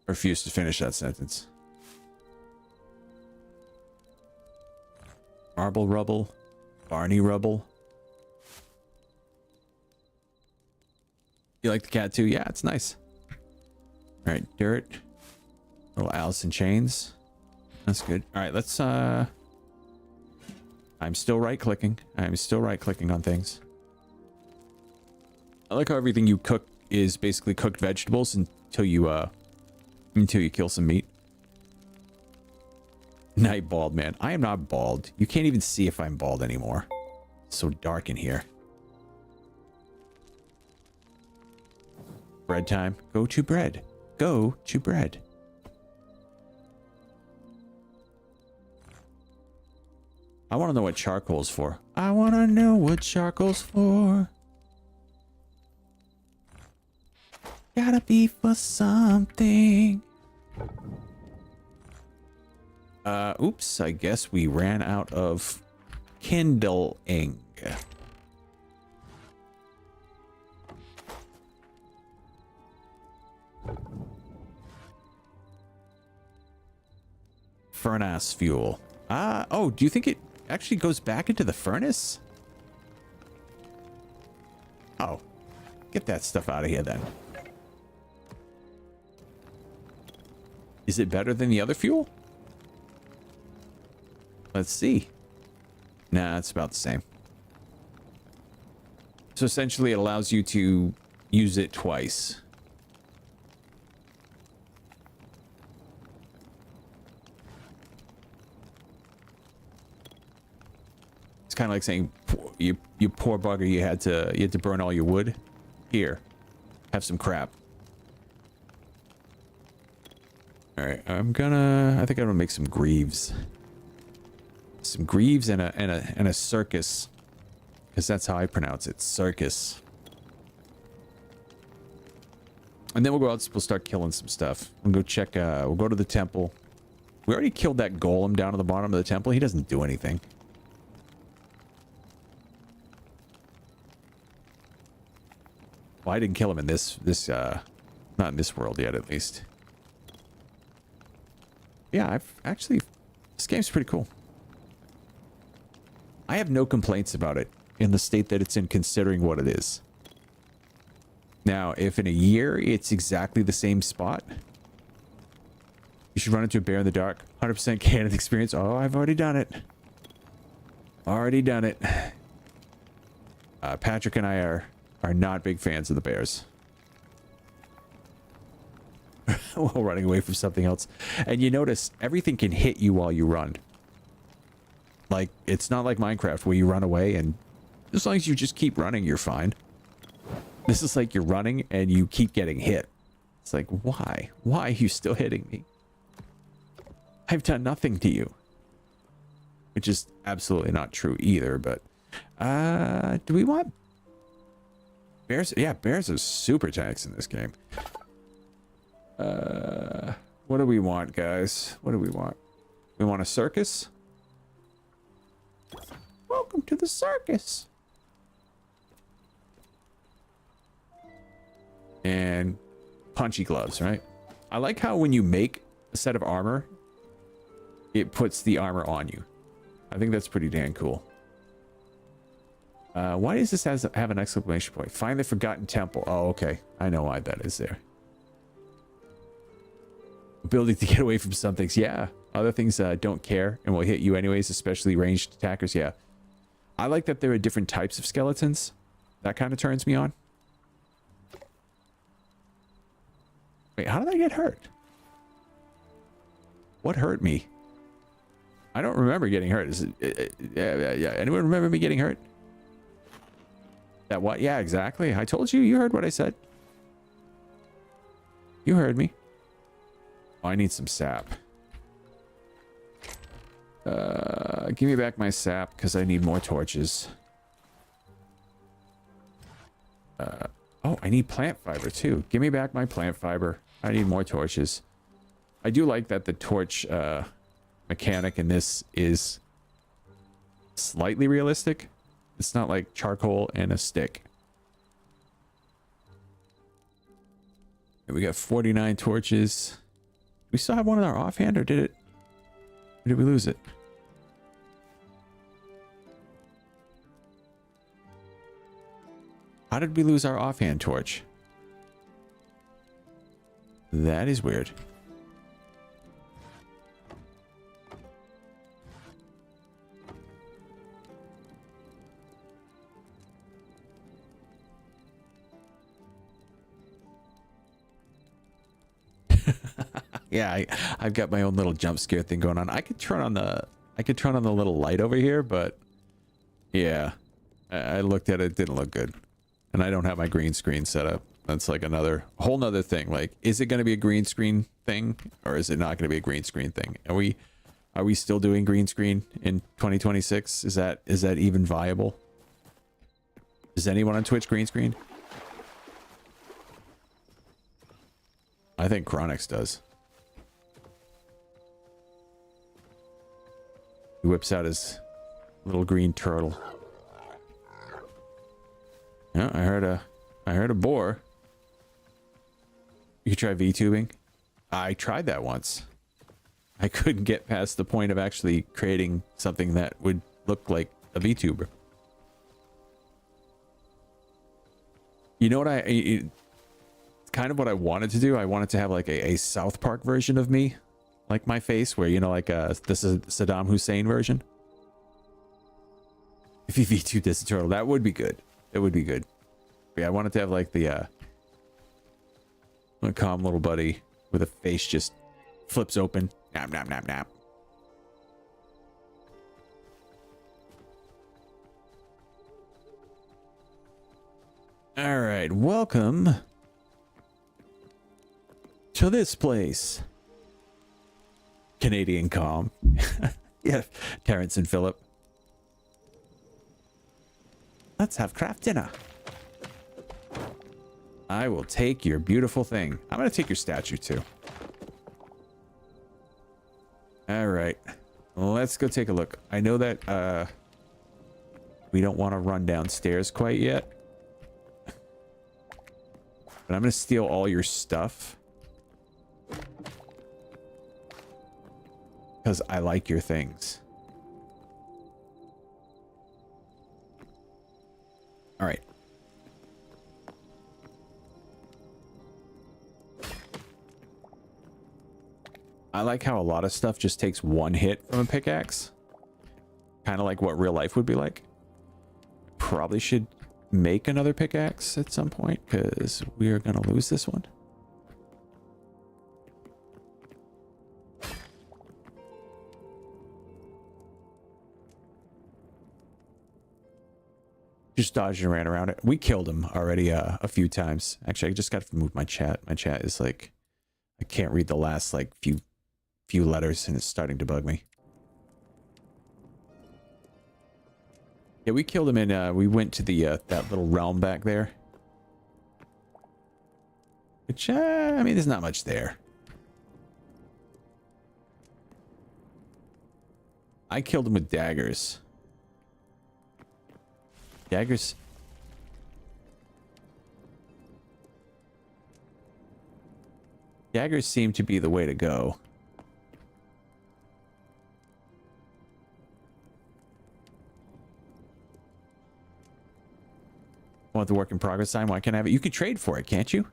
I refuse to finish that sentence. Marble rubble. Barney rubble. You like the cat too? Yeah, it's nice. All right, dirt. Little Allison chains. That's good. All right, let's I'm still right-clicking. I'm still right-clicking on things. I like how everything you cook is basically cooked vegetables until you kill some meat. Night bald, man. I am not bald. You can't even see if I'm bald anymore. It's so dark in here. Bread time. Go to bread. Go to bread. I want to know what charcoal's for. I want to know what charcoal's for. Gotta be for something. Oops, I guess we ran out of kindling. Furnace fuel. Oh, do you think it actually goes back into the furnace? Oh, get that stuff out of here then. Is it better than the other fuel? Let's see. Nah, it's about the same. So essentially it allows you to use it twice. It's kind of like saying, you poor bugger, you had to burn all your wood. Here, have some crap. All right, I think I'm gonna make some greaves. some greaves and a circus, because that's how I pronounce it, circus. And then we'll go out. We'll start killing some stuff. We'll go check. We'll go to the temple. We already killed that golem down at the bottom of the temple. He doesn't do anything. Well, I didn't kill him in this not in this world yet, at least. Yeah, I've actually, this game's pretty cool. I have no complaints about it in the state that it's in, considering what it is. Now, if in a year it's exactly the same spot, you should run into a bear in the dark. 100% canon experience. Oh, I've already done it. Already done it. Patrick and I are not big fans of the bears. While running away from something else. And you notice everything can hit you while you run. Like, it's not like Minecraft where you run away and as long as you just keep running, you're fine. This is like you're running and you keep getting hit. It's like, why? Why are you still hitting me? I've done nothing to you. Which is absolutely not true either, but... do we want... bears? Yeah, bears are super tanks in this game. What do we want, guys? What do we want? We want a circus? Welcome to the circus! And punchy gloves, right? I like how when you make a set of armor, it puts the armor on you. I think that's pretty damn cool. Why does this have an exclamation point? Find the forgotten temple. Oh, okay. I know why that is there. Ability to get away from some things. Yeah. Other things don't care and will hit you anyways, especially ranged attackers. Yeah. I like that there are different types of skeletons. That kind of turns me on. Wait, how did I get hurt? What hurt me? I don't remember getting hurt. Is it, yeah. Anyone remember me getting hurt? That what? Yeah, exactly. I told you. You heard what I said. You heard me. Oh, I need some sap. Give me back my sap because I need more torches. Oh, I need plant fiber too. Give me back my plant fiber. I need more torches. I do like that the torch mechanic in this is slightly realistic. It's not like charcoal and a stick. And we got 49 torches. We still have one in our offhand, or did we lose it? How did we lose our offhand torch? That is weird. Yeah, I've got my own little jump scare thing going on. I could turn on the little light over here, but yeah, I looked at it, it didn't look good. And I don't have my green screen set up. That's like whole nother thing. Like, is it going to be a green screen thing, or is it not going to be a green screen thing? Are we still doing green screen in 2026? Is that even viable? Is anyone on Twitch green screen? I think Chronix does. He whips out his little green turtle. Yeah, I heard a boar. You could try VTubing. I tried that once. I couldn't get past the point of actually creating something that would look like a VTuber. You know what it's kind of what I wanted to do. I wanted to have like a South Park version of me, like my face, where, you know, like this is Saddam Hussein version. If you VTubed as a turtle, that would be good. It would be good. But yeah, I wanted to have like the a calm little buddy with a face just flips open. Nap, nap, nap, nap. All right, welcome to this place. Canadian calm. Yeah, Terrence and Philip. Let's have craft dinner. I will take your beautiful thing. I'm going to take your statue too. All right. Let's go take a look. I know that we don't want to run downstairs quite yet. But I'm going to steal all your stuff. Because I like your things. All right. I like how a lot of stuff just takes one hit from a pickaxe. Kind of like what real life would be like. Probably should make another pickaxe at some point because we are going to lose this one. Just dodged and ran around it. We killed him already a few times. Actually, I just got to move my chat. My chat is like, I can't read the last like few letters and it's starting to bug me. Yeah, we killed him in, we went to the, that little realm back there. Which, I mean, there's not much there. I killed him with daggers. Daggers. Daggers seem to be the way to go. Want the work in progress sign? Why can't I have it? You can trade for it, can't you?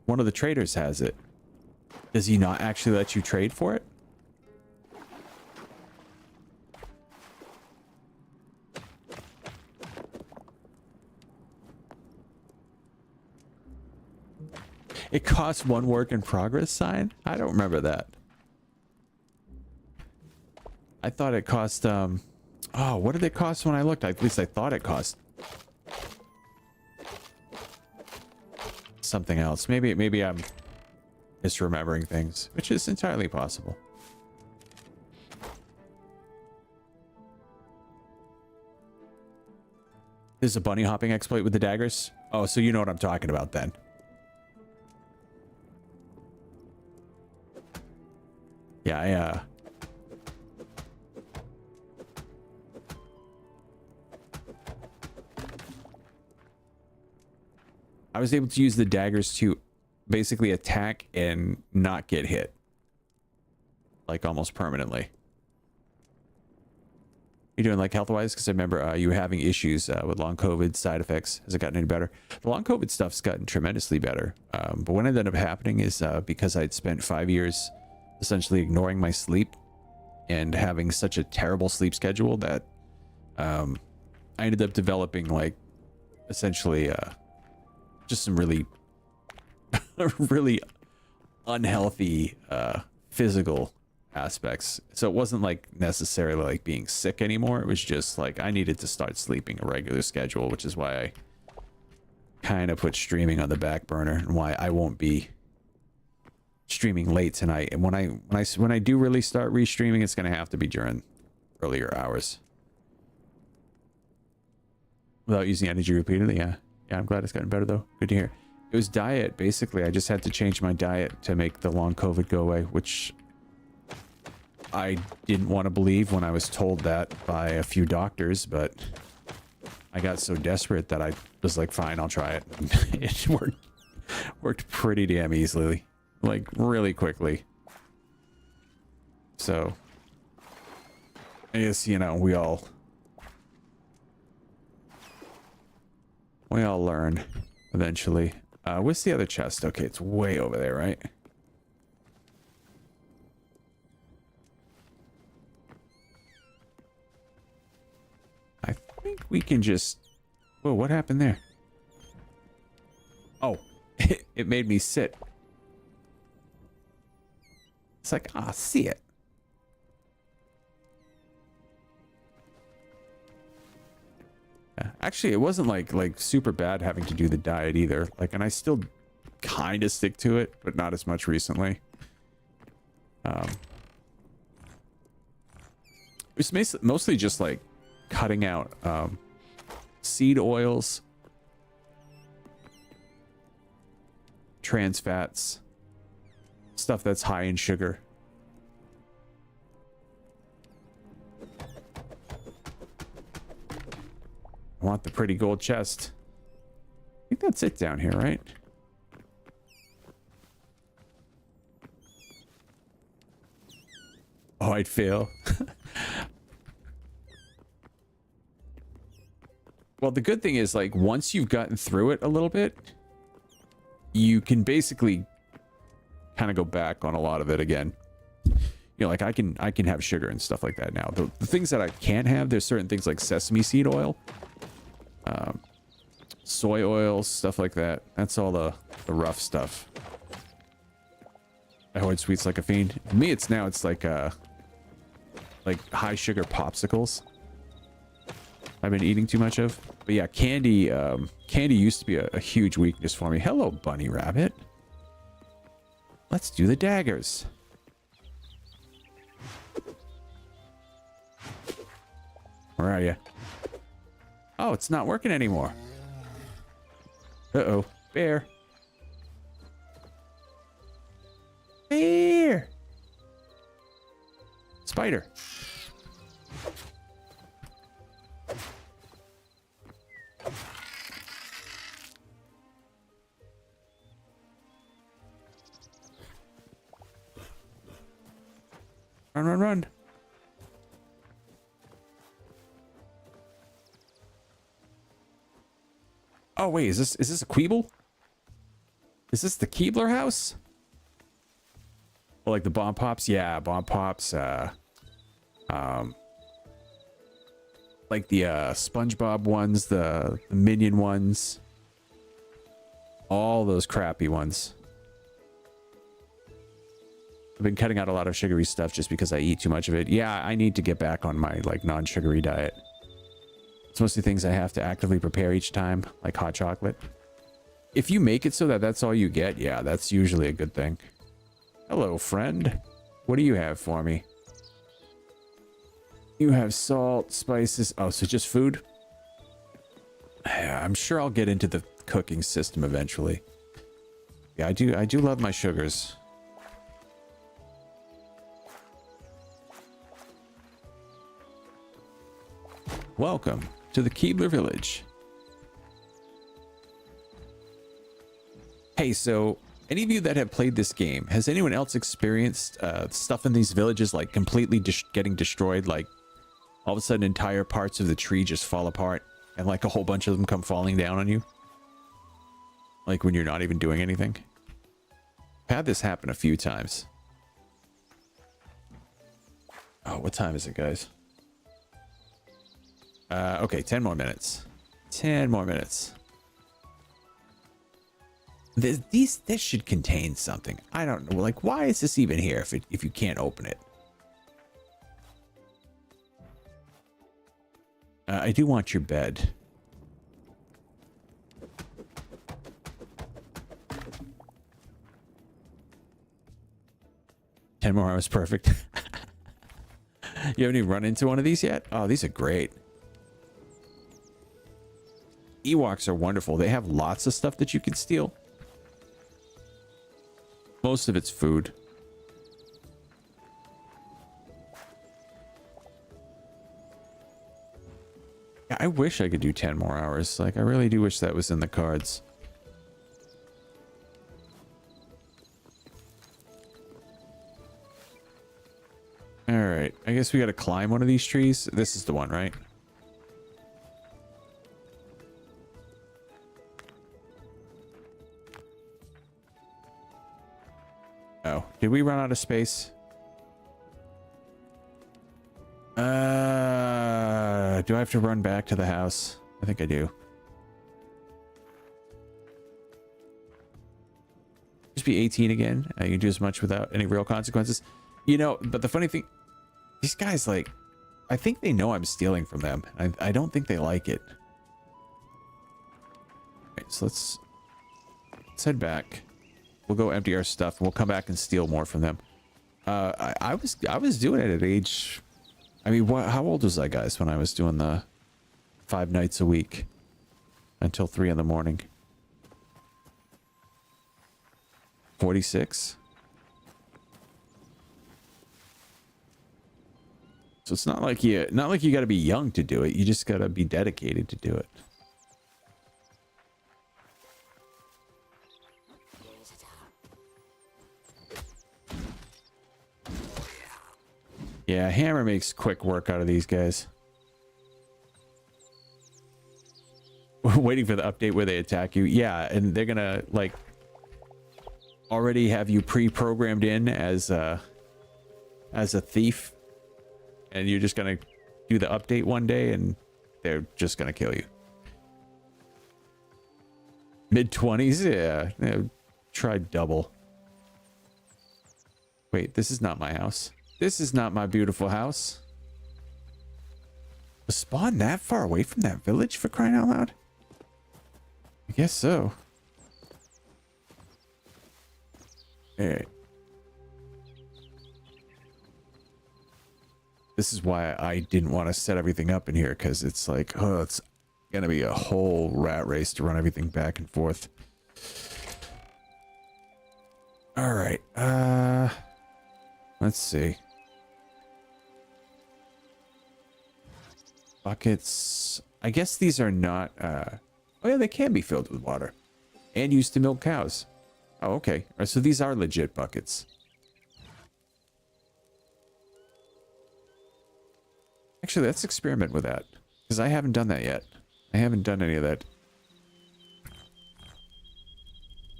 One of the traders has it. Does he not actually let you trade for it? It costs one work in progress sign? I don't remember that. I thought it cost, oh, what did it cost when I looked? At least I thought it cost something else. Maybe I'm misremembering things, which is entirely possible. There's a bunny hopping exploit with the daggers. Oh, so you know what I'm talking about then. Yeah, I was able to use the daggers to basically attack and not get hit. Like almost permanently. You doing like health-wise? Because I remember you were having issues with long COVID side effects. Has it gotten any better? The long COVID stuff's gotten tremendously better. But what ended up happening is because I'd spent 5 years essentially ignoring my sleep and having such a terrible sleep schedule that I ended up developing like essentially just some really really unhealthy physical aspects. So it wasn't like necessarily like being sick anymore. It was just like I needed to start sleeping a regular schedule, which is why I kind of put streaming on the back burner and why I won't be streaming late tonight. And when I do really start restreaming, it's going to have to be during earlier hours without using energy repeatedly. Yeah, I'm glad it's gotten better though. Good to hear. It was diet. Basically, I just had to change my diet to make the long COVID go away, which I didn't want to believe when I was told that by a few doctors, but I got so desperate that I was like, fine, I'll try it. It worked pretty damn easily, like really quickly. So I guess, you know, we all learn eventually. What's the other chest? Okay, it's way over there, right? I think we can just... Whoa, what happened there? Oh, it made me sit. It's like, ah, see it. Yeah. Actually, it wasn't like super bad having to do the diet either. Like, and I still kind of stick to it, but not as much recently. It's mostly just like cutting out seed oils, trans fats, stuff that's high in sugar. I want the pretty gold chest. I think that's it down here, right? Oh, I'd fail. Well, the good thing is, like, once you've gotten through it a little bit, you can basically kind of go back on a lot of it again. You know, like I can have sugar and stuff like that now. The things that I can't have, there's certain things like sesame seed oil, soy oil, stuff like that. That's all the rough stuff. I hoard sweets like a fiend. For me, it's like high sugar popsicles I've been eating too much of. But yeah, candy used to be a huge weakness for me. Hello, bunny rabbit. Let's do the daggers. Where are you? Oh, it's not working anymore. Uh-oh. Bear. Bear. Spider. Run, run, run. Oh, wait, is this a Queeble? Is this the Keebler house? Oh, like the Bomb Pops? Yeah, Bomb Pops. Like the SpongeBob ones, the Minion ones. All those crappy ones. I've been cutting out a lot of sugary stuff just because I eat too much of it. Yeah, I need to get back on my like non-sugary diet. It's mostly things I have to actively prepare each time, like hot chocolate. If you make it so that that's all you get, yeah, that's usually a good thing. Hello, friend. What do you have for me? You have salt, spices. Oh, so just food? Yeah, I'm sure I'll get into the cooking system eventually. Yeah, I do love my sugars. Welcome to the Keebler Village. Hey, so any of you that have played this game, has anyone else experienced stuff in these villages like completely getting destroyed? Like all of a sudden entire parts of the tree just fall apart and like a whole bunch of them come falling down on you? Like when you're not even doing anything? I've had this happen a few times. Oh, what time is it, guys? Okay, 10 more minutes. 10 more minutes. This should contain something. I don't know. Like, why is this even here if you can't open it? I do want your bed. Ten more hours, perfect. You haven't even run into one of these yet? Oh, these are great. Ewoks are wonderful. They have lots of stuff that you can steal. Most of it's food. Yeah, I wish I could do 10 more hours. Like, I really do wish that was in the cards. Alright, I guess we gotta climb one of these trees. This is the one, right? Oh, did we run out of space? Do I have to run back to the house? I think I do. Just be 18 again. You can do as much without any real consequences. You know, but the funny thing, these guys, like, I think they know I'm stealing from them. I don't think they like it. Alright, so let's head back. We'll go empty our stuff and we'll come back and steal more from them. I was doing it at age. I mean, how old was I, guys, when I was doing the 5 nights a week until 3 in the morning? 46. So it's not like you got to be young to do it. You just got to be dedicated to do it. Yeah, Hammer makes quick work out of these guys. Waiting for the update where they attack you. Yeah, and they're gonna like already have you pre-programmed in as a thief, and you're just gonna do the update one day and they're just gonna kill you. Mid-20s, yeah. Try double. Wait, this is not my house. This is not my beautiful house. Was spawn that far away from that village, for crying out loud? I guess so. Alright. This is why I didn't want to set everything up in here, because it's like, oh, it's gonna be a whole rat race to run everything back and forth. Alright, let's see. Buckets. I guess these are not, oh yeah, they can be filled with water. And used to milk cows. Oh, okay. All right, so these are legit buckets. Actually, let's experiment with that. Because I haven't done that yet. I haven't done any of that.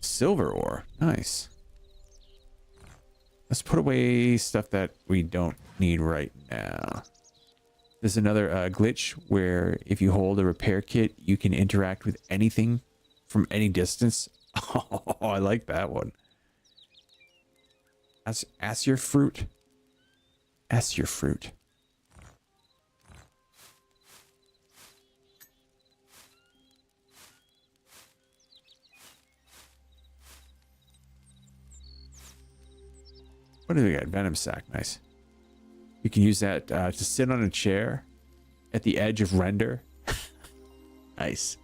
Silver ore. Nice. Let's put away stuff that we don't need right now. There's another glitch where if you hold a repair kit, you can interact with anything from any distance. Oh, I like that one. Ask your fruit. Ask your fruit. What do we got? Venom sac. Nice. You can use that to sit on a chair at the edge of render. Nice.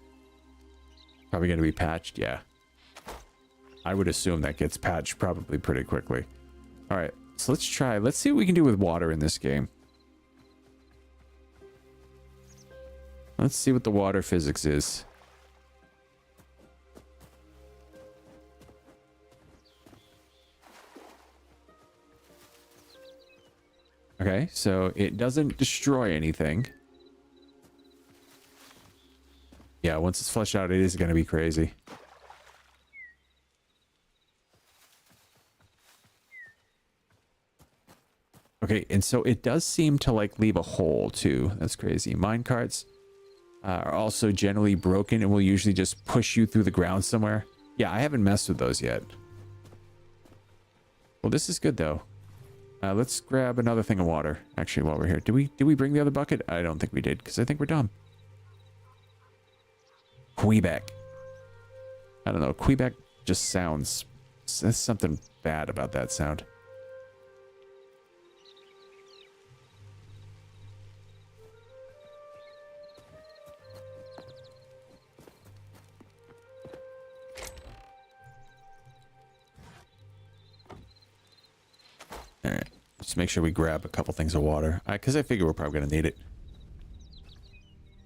Probably going to be patched. Yeah. I would assume that gets patched probably pretty quickly. All right. So let's try. Let's see what we can do with water in this game. Let's see what the water physics is. Okay, so it doesn't destroy anything. Yeah, once it's fleshed out, it is going to be crazy. Okay, and so it does seem to like leave a hole too. That's crazy. Minecarts are also generally broken and will usually just push you through the ground somewhere. Yeah, I haven't messed with those yet. Well, this is good though. Let's grab another thing of water, actually, while we're here. Did we bring the other bucket? I don't think we did, because I think we're done. Quebec. I don't know. Quebec just sounds... There's something bad about that sound. All right. Let's make sure we grab a couple things of water. Because I figure we're probably going to need it.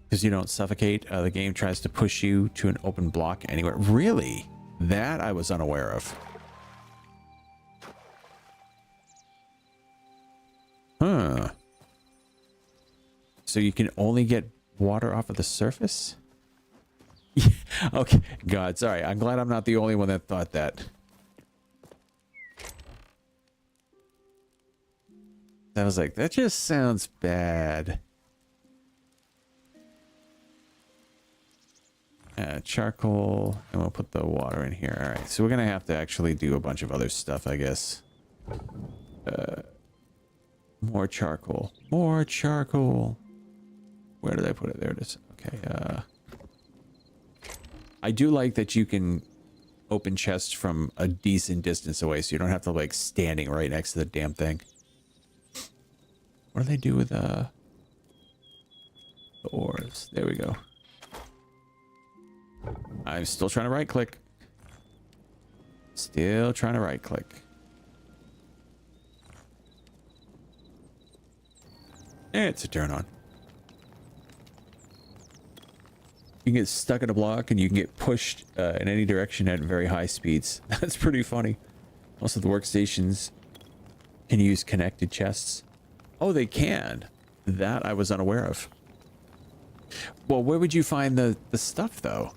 Because you don't suffocate. The game tries to push you to an open block anywhere. Really? That I was unaware of. Huh. So you can only get water off of the surface? Yeah, okay. God, sorry. I'm glad I'm not the only one that thought that. I was like, that just sounds bad. Charcoal, and we'll put the water in here. All right, so we're gonna have to actually do a bunch of other stuff, I guess. More charcoal. More charcoal. Where did I put it? There it is. Okay. I do like that you can open chests from a decent distance away, so you don't have to like standing right next to the damn thing. What do they do with the ores? There we go. I'm still trying to right click. Still trying to right click. It's a turn on. You can get stuck in a block and you can get pushed in any direction at very high speeds. That's pretty funny. Also, the workstations can use connected chests. Oh, they can. That I was unaware of. Well, where would you find the stuff, though?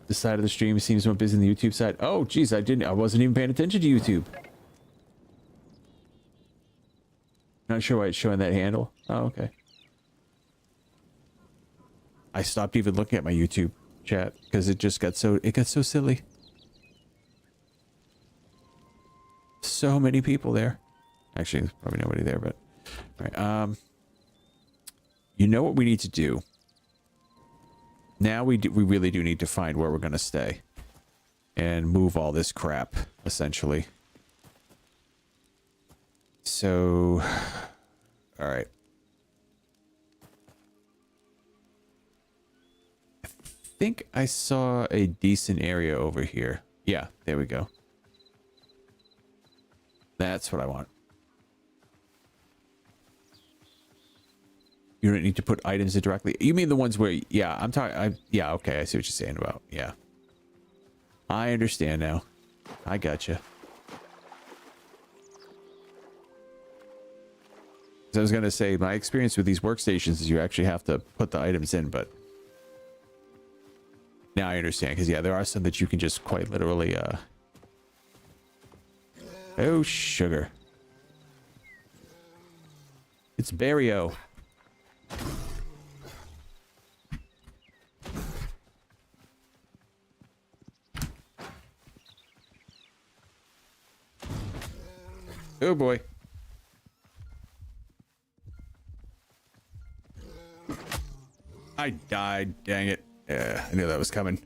The side of the stream seems more busy than the YouTube side. Oh, geez, I wasn't even paying attention to YouTube. Not sure why it's showing that handle. Oh, okay. I stopped even looking at my YouTube chat because it just got so silly. So many people there. Actually, there's probably nobody there, but all right. You know what we need to do? Now we really do need to find where we're going to stay and move all this crap, essentially. So, all right. I think I saw a decent area over here. Yeah, there we go. That's what I want. You don't need to put items in directly. You mean the ones where, yeah, I'm talking, yeah, okay, I see what you're saying about, yeah. I understand now. I gotcha. I was going to say, my experience with these workstations is you actually have to put the items in, but now I understand, because, yeah, there are some that you can just quite literally, oh, sugar. It's Barrio. Oh boy. I died, dang it. I knew that was coming.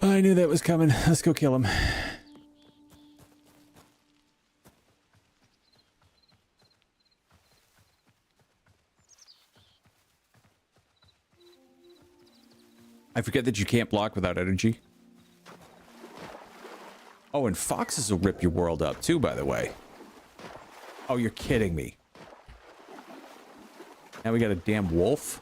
I knew that was coming. Let's go kill him. I forget that you can't block without energy. Oh, and foxes will rip your world up too, by the way. Oh, you're kidding me. Now we got a damn wolf.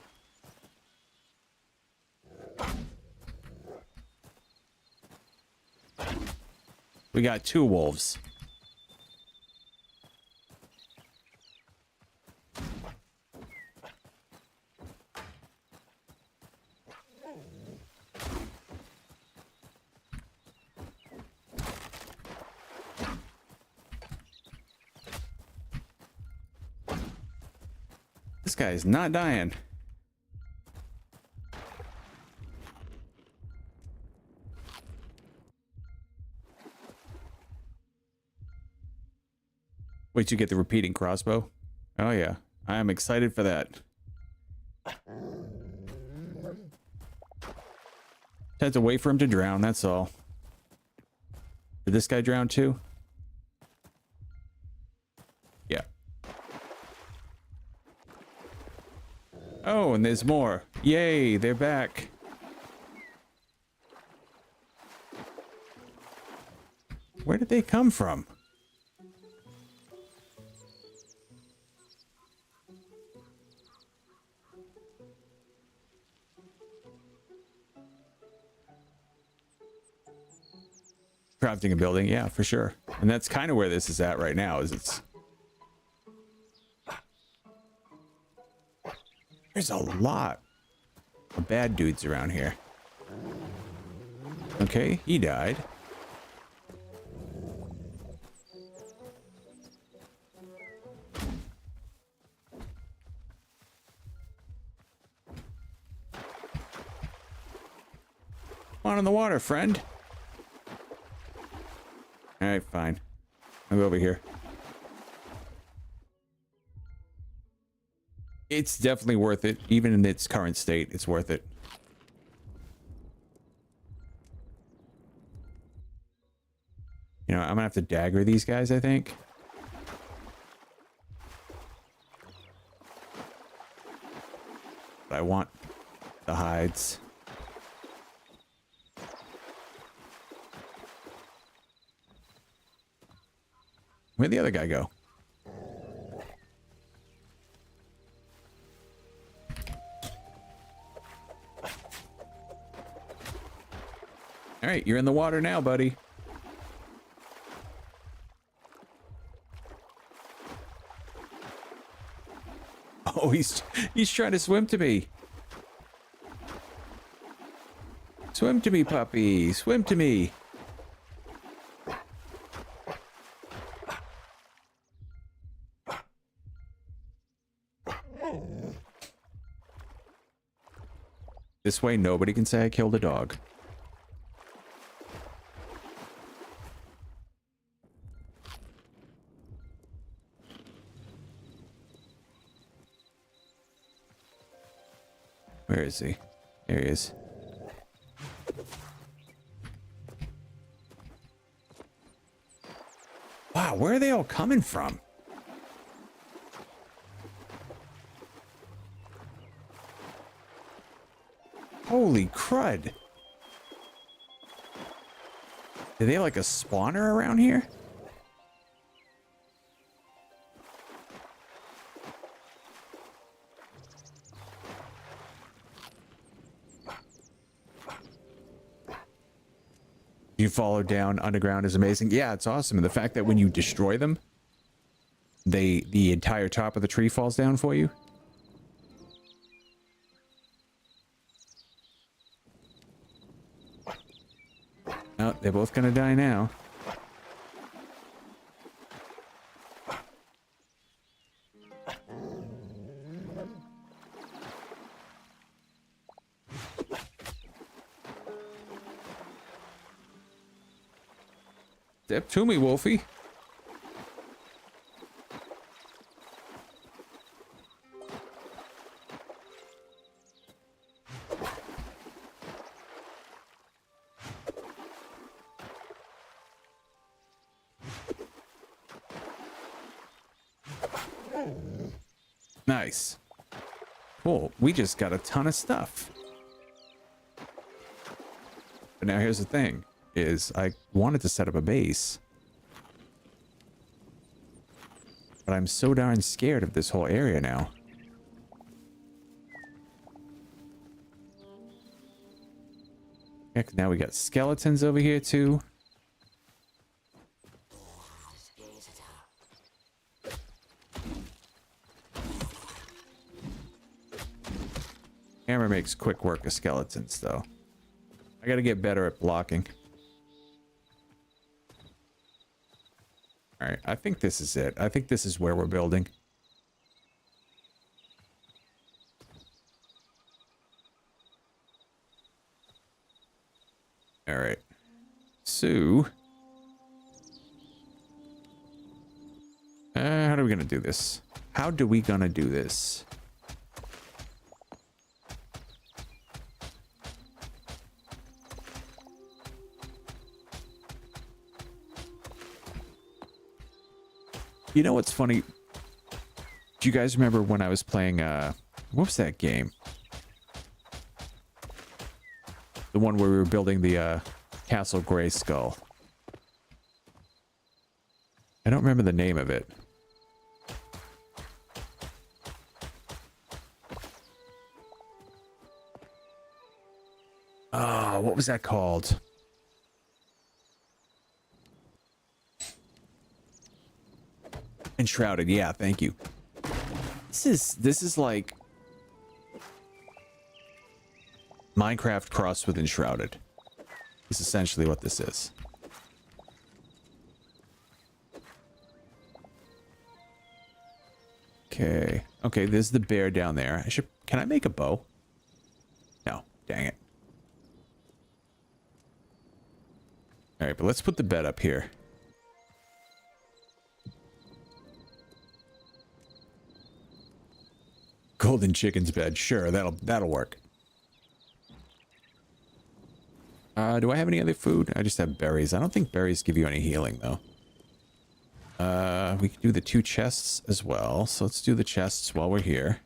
We got 2 wolves. This guy is not dying. Wait till you get the repeating crossbow. Oh yeah, I am excited for that. Had to wait for him to drown, that's all. Did this guy drown too? Yeah. Oh, and there's more. Yay, they're back. Where did they come from? Crafting a building, yeah, for sure. And that's kind of where this is at right now, is it's... There's a lot of bad dudes around here. Okay, he died. Come on in the water, friend. Alright, fine. I'll go over here. It's definitely worth it. Even in its current state, it's worth it. You know, I'm gonna have to dagger these guys, I think. But I want the hides. Where'd the other guy go? All right, you're in the water now, buddy. Oh, he's trying to swim to me. Swim to me, puppy. Swim to me. This way, nobody can say I killed a dog. Where is he? There he is. Wow, where are they all coming from? Holy crud. Are they like a spawner around here? You follow down underground is amazing. Yeah, it's awesome. And the fact that when you destroy them, the entire top of the tree falls down for you. Oh, they're both gonna die now. Step to me, Wolfie. Nice. Cool. We just got a ton of stuff. But now here's the thing. Is I wanted to set up a base. But I'm so darn scared of this whole area now. Heck, now we got skeletons over here too. Hammer makes quick work of skeletons though. I gotta get better at blocking. Alright, I think this is it. I think this is where we're building. Alright. So... how are we gonna do this? How do we gonna do this? You know what's funny? Do you guys remember when I was playing, what was that game? The one where we were building the, Castle Grayskull. I don't remember the name of it. Oh, what was that called? Enshrouded, yeah, thank you. This is like Minecraft crossed with Enshrouded. Is essentially what this is. Okay. Okay, there's the bear down there. Can I make a bow? No, dang it. All right, but let's put the bed up here. golden chicken's bed. Sure, that'll work. Do I have any other food? I just have berries. I don't think berries give you any healing, though. We can do the 2 chests as well. So let's do the chests while we're here.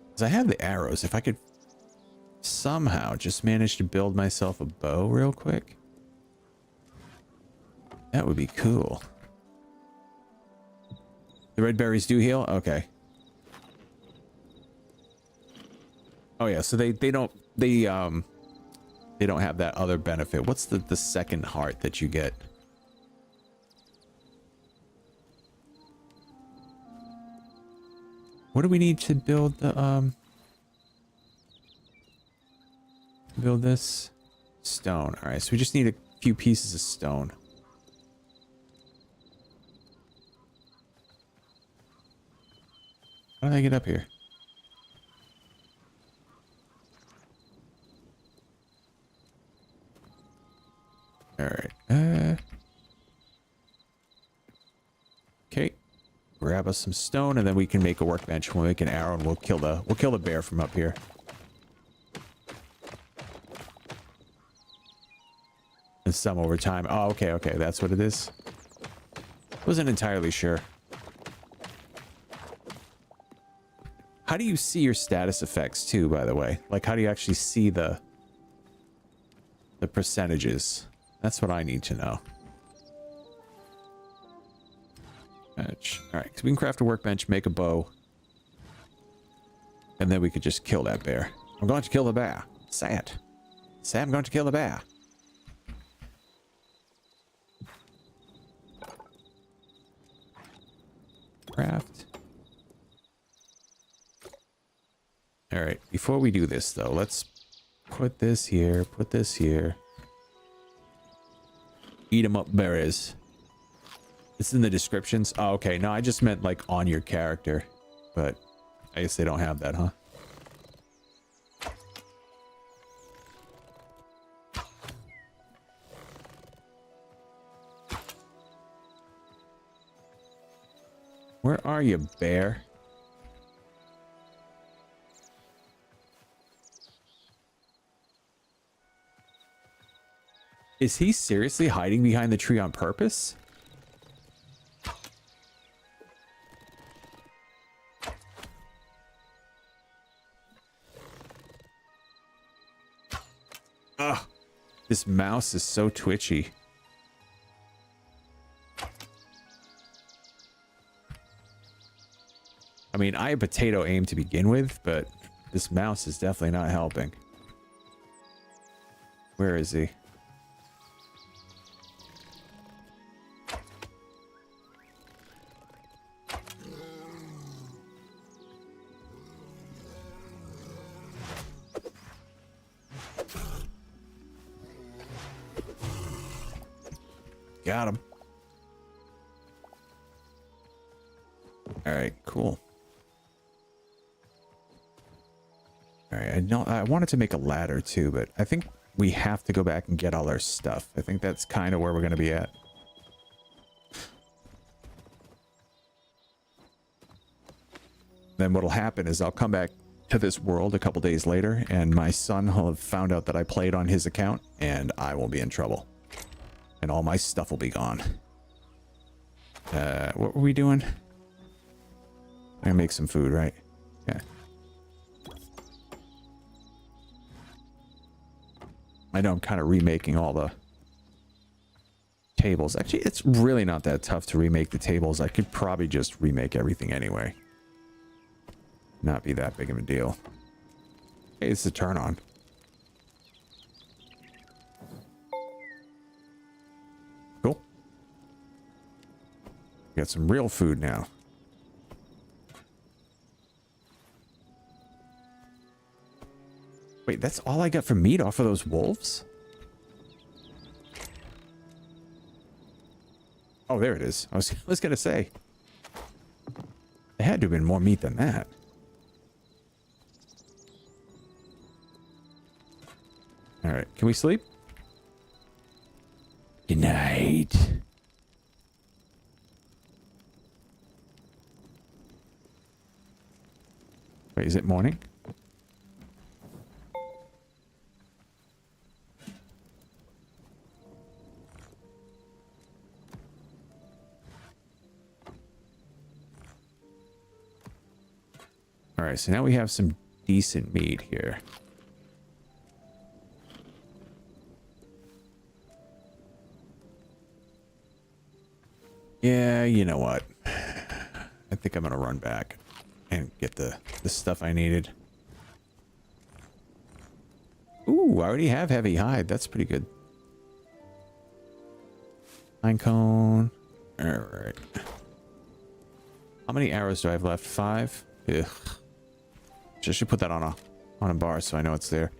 Because I have the arrows. If I could somehow just manage to build myself a bow real quick, that would be cool. The red berries do heal? Okay. Oh yeah, so they don't have that other benefit. What's the second heart that you get? What do we need to build the build this? Stone. All right, so we just need a few pieces of stone. How do I get up here? All right. Okay. Grab us some stone, and then we can make a workbench. We'll make an arrow, and we'll kill the bear from up here. And some over time. Oh, okay, okay, that's what it is. Wasn't entirely sure. How do you see your status effects too, by the way? Like, how do you actually see the percentages? That's what I need to know. Alright, so we can craft a workbench, make a bow. And then we could just kill that bear. I'm going to kill the bear. Say it. Say I'm going to kill the bear. Craft. Alright, before we do this though, let's put this here, put this here. Eat 'em up berries. It's in the descriptions. Oh, okay. No, I just meant like on your character. But I guess they don't have that, huh? Where are you, bear? Is he seriously hiding behind the tree on purpose? Ugh. This mouse is so twitchy. I mean, I have potato aim to begin with, but this mouse is definitely not helping. Where is he? Got him. All right, cool. All right, I wanted to make a ladder too, but I think we have to go back and get all our stuff. I think that's kind of where we're going to be at. Then what'll happen is I'll come back to this world a couple days later, and my son will have found out that I played on his account, and I will be in trouble. And all my stuff will be gone. What were we doing? I'm gonna make some food, right? Yeah. I know I'm kind of remaking all the tables. Actually, it's really not that tough to remake the tables. I could probably just remake everything anyway. Not be that big of a deal. Hey, it's a turn on. Cool. Got some real food now. Wait, that's all I got for meat off of those wolves? Oh, there it is. I was gonna say. There had to have been more meat than that. Alright, can we sleep? Is it morning? All right, so now we have some decent meat here. Yeah, you know what? I think I'm gonna run back and get the stuff I needed. Ooh, I already have heavy hide. That's pretty good. Pine cone. All right. How many arrows do I have left? 5? Ugh. Just should put that on a bar so I know it's there.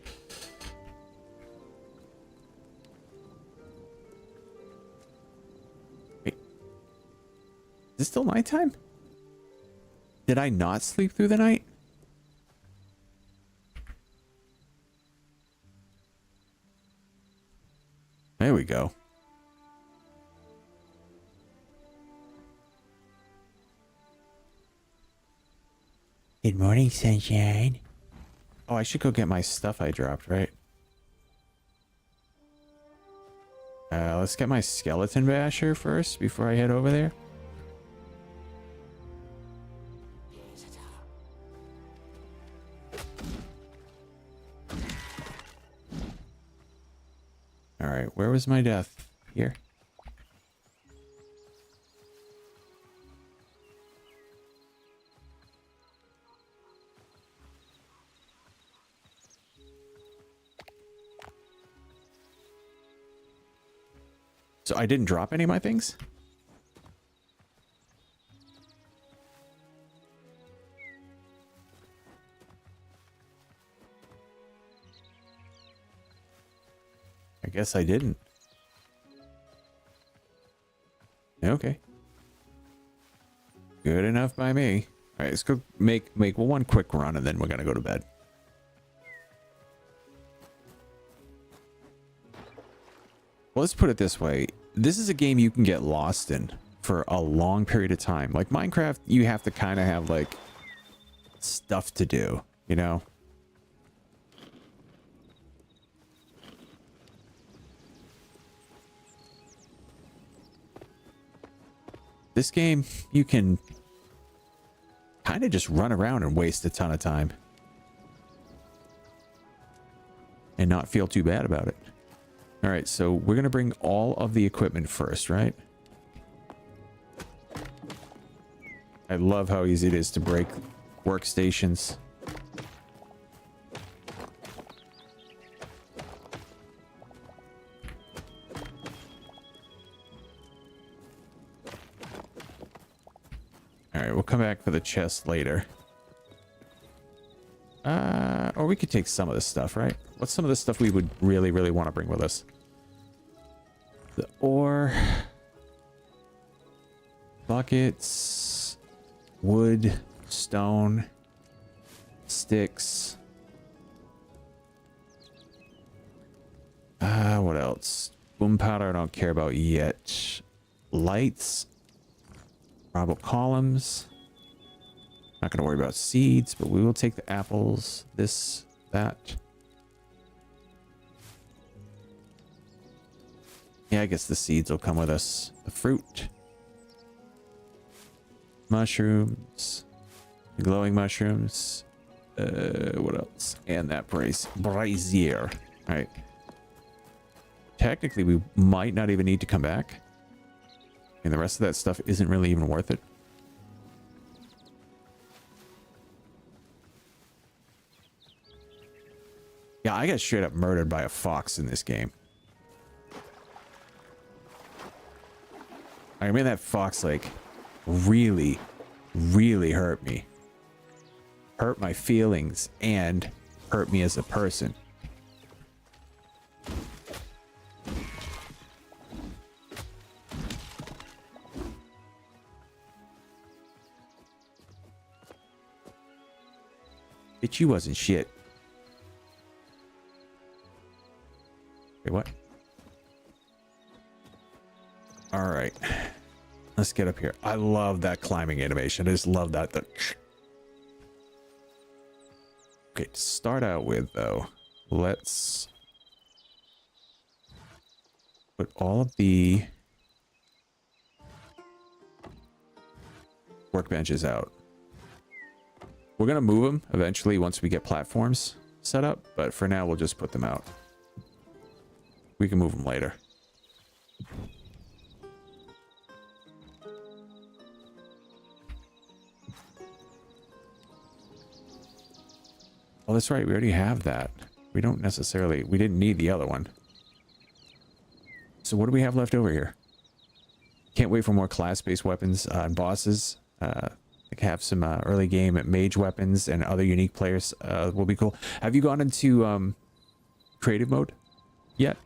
Wait. Is it still nighttime? Did I not sleep through the night? There we go. Good morning, sunshine. Oh, I should go get my stuff I dropped, right? Let's get my skeleton basher first before I head over there. All right, where was my death? Here. So I didn't drop any of my things? I guess I didn't. Okay. Good enough by me. All right, let's go make one quick run and then we're gonna go to bed. Well, let's put it this way. This is a game you can get lost in for a long period of time. Like Minecraft, you have to kind of have like stuff to do, you know? This game, you can kind of just run around and waste a ton of time and not feel too bad about it. All right, so we're going to bring all of the equipment first, right? I love how easy it is to break workstations. All right, we'll come back for the chest later. Or we could take some of this stuff, right? What's some of the stuff we would really, really want to bring with us? The ore, buckets, wood, stone, sticks. What else? Boom powder I don't care about yet. Lights, marble columns. Not going to worry about seeds, but we will take the apples, this, that. Yeah, I guess the seeds will come with us. The fruit. Mushrooms. The glowing mushrooms. What else? And that brazier. All right. Technically, we might not even need to come back. And the rest of that stuff isn't really even worth it. Yeah, I got straight up murdered by a fox in this game. I mean, that fox, like, really, really hurt me. Hurt my feelings and hurt me as a person. Bitch, you wasn't shit. Wait, what? All right. Let's get up here. I love that climbing animation. I just love that. Okay, to start out with, though, let's put all of the workbenches out. We're going to move them eventually once we get platforms set up, but for now we'll just put them out. We can move them later. Oh, that's right. We already have that. We don't necessarily... We didn't need the other one. So what do we have left over here? Can't wait for more class-based weapons and bosses. I have some early game mage weapons and other unique players will be cool. Have you gone into creative mode yet?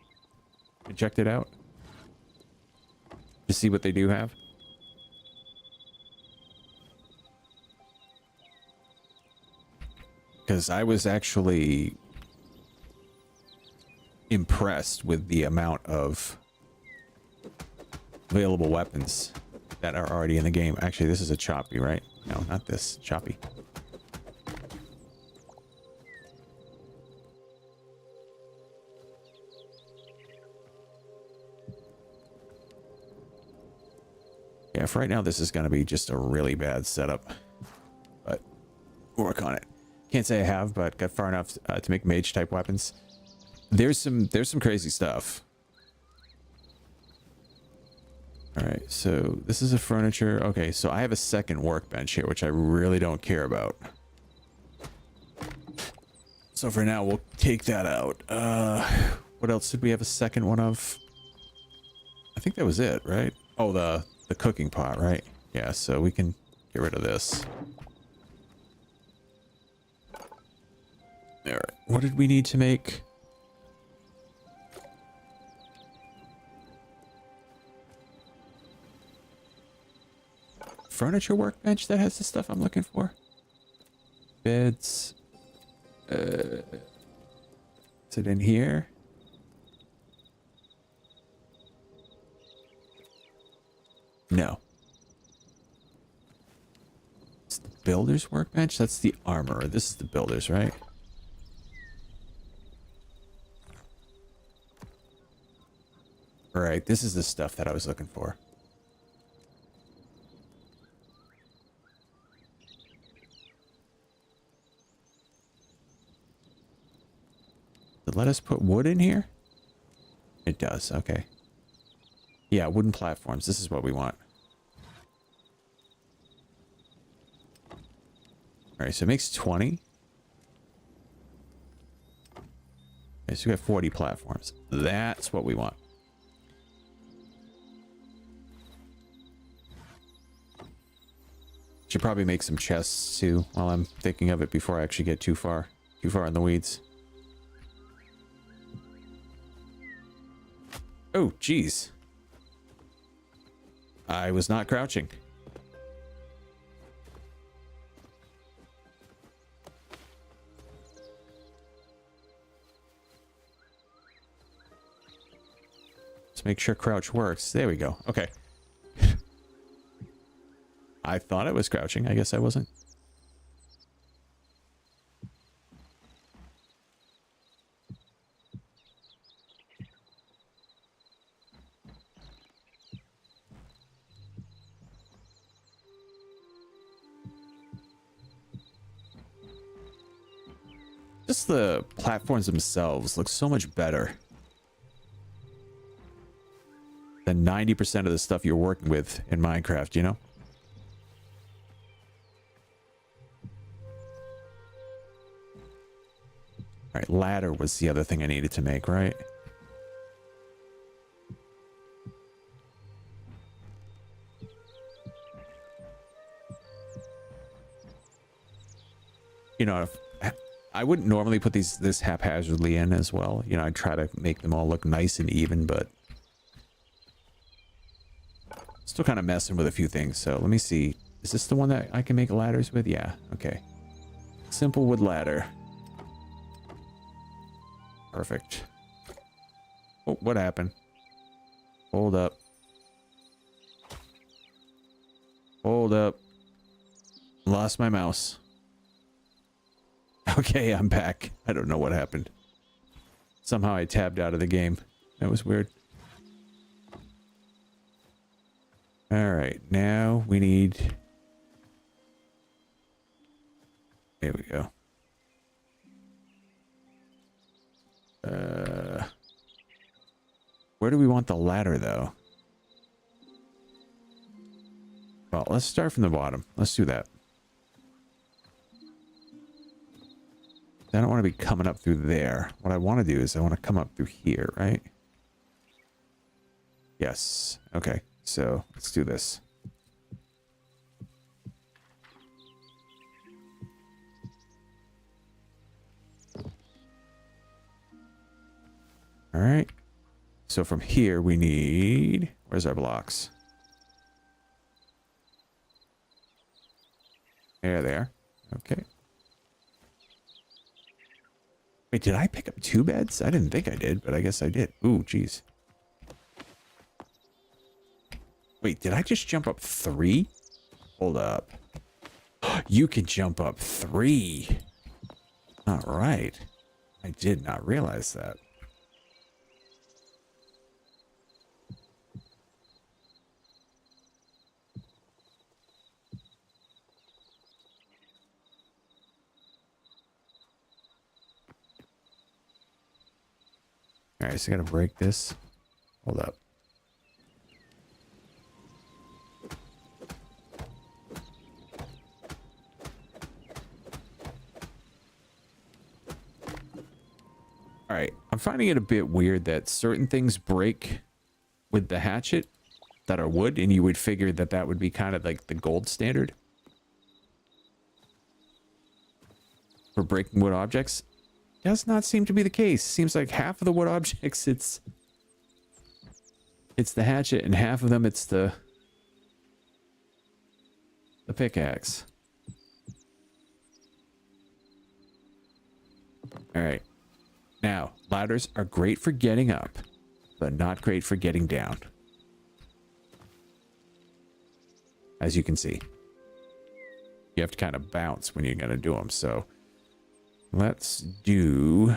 And checked it out? To see what they do have? Because I was actually impressed with the amount of available weapons that are already in the game. Actually, this is a choppy, right? No, not this. Choppy. Yeah, for right now, this is going to be just a really bad setup. But we'll work on it. Can't say I have, but got far enough to make mage-type weapons. There's some crazy stuff. Alright, so this is a furniture. Okay, so I have a second workbench here, which I really don't care about. So for now, we'll take that out. What else did we have a second one of? I think that was it, right? Oh, the cooking pot, right? Yeah, so we can get rid of this. Alright, what did we need to make? Furniture workbench that has the stuff I'm looking for. Beds. Is it in here? No. It's the builder's workbench? That's the armorer. This is the builder's, right? Alright, this is the stuff that I was looking for. Let us put wood in here? It does, okay. Yeah, wooden platforms. This is what we want. Alright, so it makes 20. Okay, so we have 40 platforms. That's what we want. Should probably make some chests too while I'm thinking of it before I actually get too far in the weeds. Oh, geez. I was not crouching. Let's make sure crouch works. There we go. Okay. I thought I was crouching. I guess I wasn't. Just the platforms themselves look so much better than 90% of the stuff you're working with in Minecraft, you know? Alright, ladder was the other thing I needed to make, right? You know, I wouldn't normally put this haphazardly in as well. You know, I'd try to make them all look nice and even, but still kind of messing with a few things. So let me see. Is this the one that I can make ladders with? Yeah. Okay. Simple wood ladder. Perfect. Oh, what happened? Hold up. Hold up. Lost my mouse. Okay, I'm back. I don't know what happened. Somehow I tabbed out of the game. That was weird. Alright, now we need... There we go. Where do we want the ladder, though? Well, let's start from the bottom. Let's do that. I don't want to be coming up through there. What I want to do is I want to come up through here, right? Yes. Okay. So let's do this. All right. So from here we need... Where's our blocks? There they are. Okay. Wait, did I pick up 2 beds? I didn't think I did, but I guess I did. Ooh, jeez. Wait, did I just jump up 3? Hold up. You can jump up 3. All right. I did not realize that. All right, so I gotta break this. Hold up. All right, I'm finding it a bit weird that certain things break with the hatchet that are wood, and you would figure that that would be kind of like the gold standard for breaking wood objects. Does not seem to be the case. Seems like half of the wood objects it's the hatchet, and half of them it's the pickaxe. All right. Now, ladders are great for getting up, but not great for getting down. As you can see. You have to kind of bounce when you're going to do them, so let's do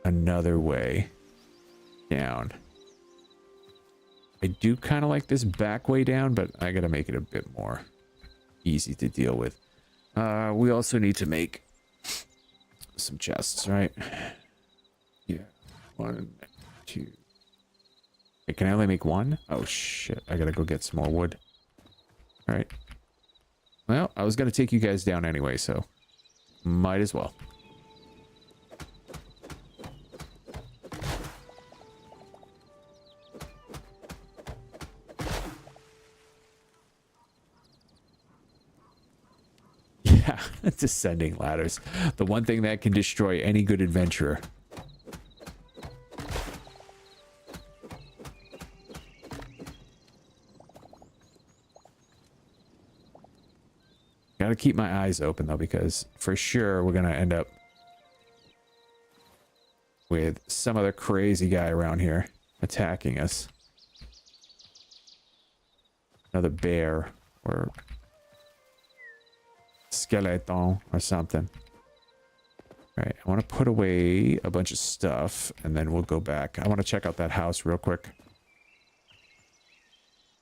another way down. I do kind of like this back way down, but I got to make it a bit more easy to deal with. We also need to make some chests, right? Yeah. 1, 2. Wait, can I only make 1? Oh, shit. I got to go get some more wood. All right. Well, I was going to take you guys down anyway, so might as well. Yeah, descending ladders. The one thing that can destroy any good adventurer. Gotta keep my eyes open though, because for sure we're gonna end up with some other crazy guy around here attacking us. Another bear or skeleton or something. All right, I want to put away a bunch of stuff and then we'll go back. I want to check out that house real quick.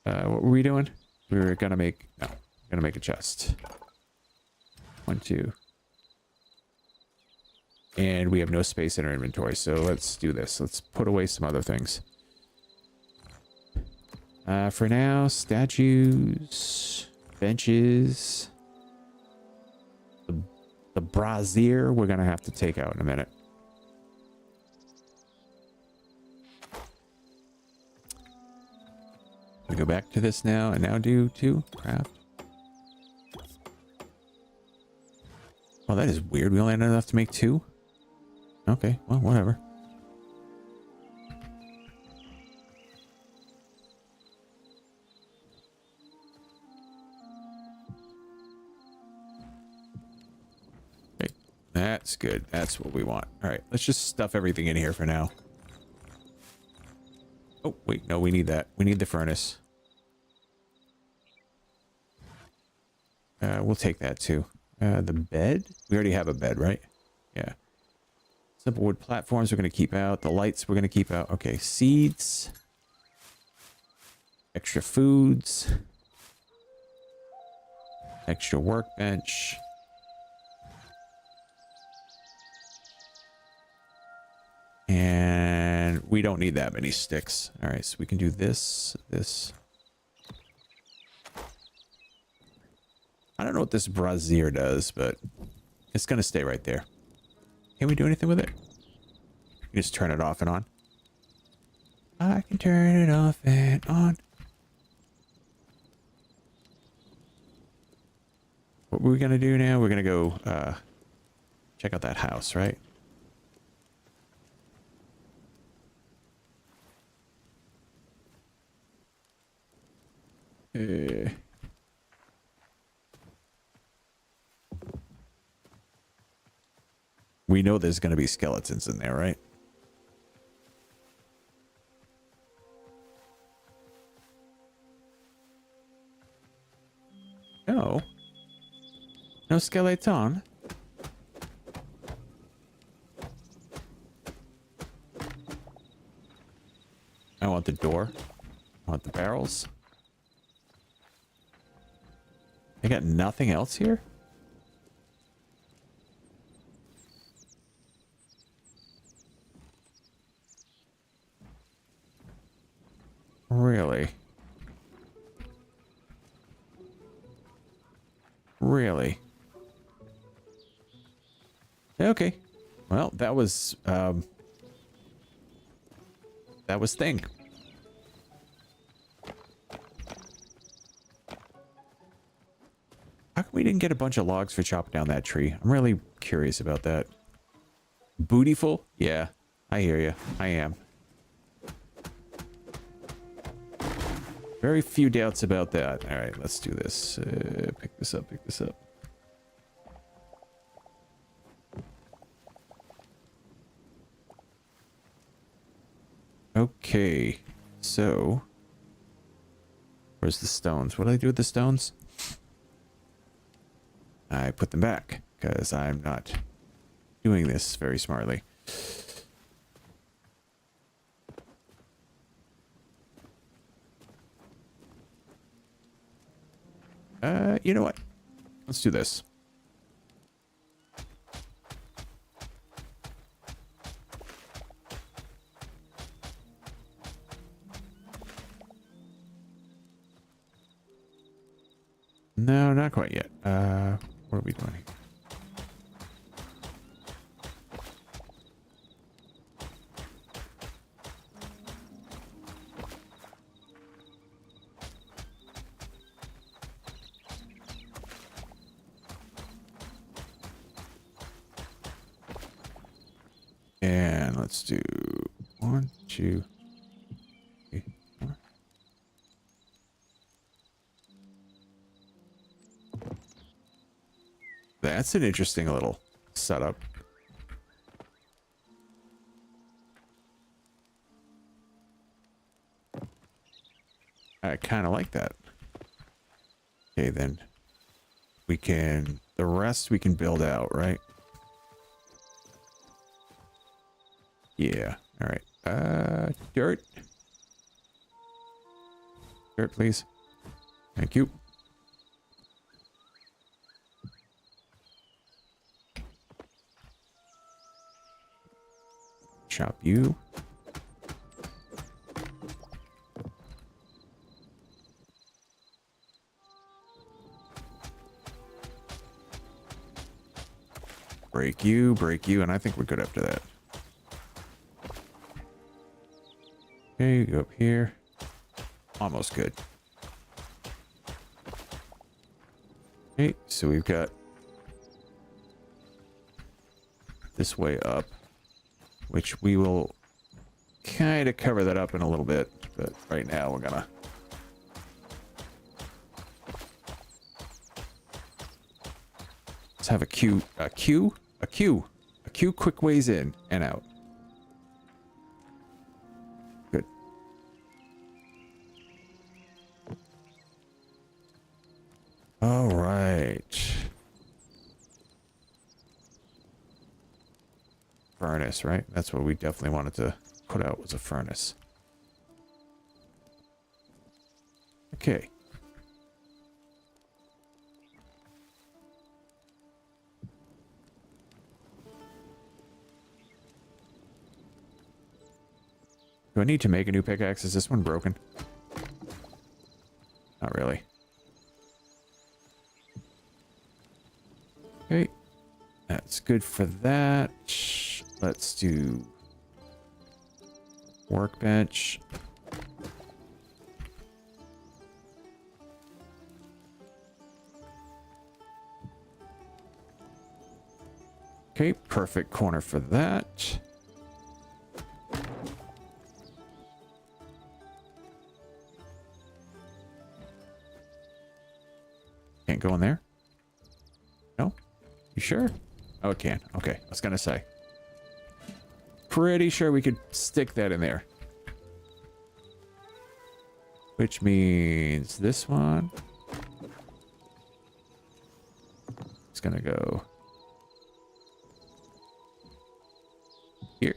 What were we doing? We were gonna make a chest. 1, 2. And we have no space in our inventory, so let's do this. Let's put away some other things. For now, statues, benches, the brazier we're gonna have to take out in a minute. We go back to this now and now do 2 craft. Well, that is weird. We only had enough to make 2. Okay, well, whatever. Okay, that's good. That's what we want. All right, let's just stuff everything in here for now. Oh, wait, no, we need that. We need the furnace. We'll take that too. The bed? We already have a bed, right? Yeah. Simple wood platforms we're going to keep out. The lights we're going to keep out. Okay, seeds. Extra foods. Extra workbench. And we don't need that many sticks. All right, so we can do this, this. I don't know what this brazier does, but it's going to stay right there. Can we do anything with it? You just turn it off and on. I can turn it off and on. What we're going to do now, we're going to go check out that house, right? We know there's going to be skeletons in there, right? No. No skeleton. I want the door. I want the barrels. I got nothing else here? Really? Really? Okay. Well, that was thing. How come we didn't get a bunch of logs for chopping down that tree? I'm really curious about that. Bootyful? Yeah, I hear you. I am. Very few doubts about that. All right, let's do this. Pick this up, pick this up. Okay, so where's the stones? What do I do with the stones? I put them back because I'm not doing this very smartly. You know what? Let's do this. No, not quite yet. What are we doing here? And let's do 1, 2, 3, 4. That's an interesting little setup. I kind of like that. Okay, then we can, the rest we can build out, right? Yeah. All right. Dirt. Dirt, please. Thank you. Chop you. Break you, and I think we're good after that. Okay, go up here. Almost good. Okay, so we've got this way up, which we will kind of cover that up in a little bit, but right now we're gonna let's have a queue quick ways in and out. Good. All right. furnace, right? That's what we definitely wanted to put out, was a furnace. Okay. Do I need to make a new pickaxe? Is this one broken? Not really. Okay. That's good for that. Let's do workbench. Okay, perfect corner for that. Can't go in there? No? You sure? Oh, it can. Okay, I was gonna say. Pretty sure we could stick that in there. Which means this one. It's gonna go here.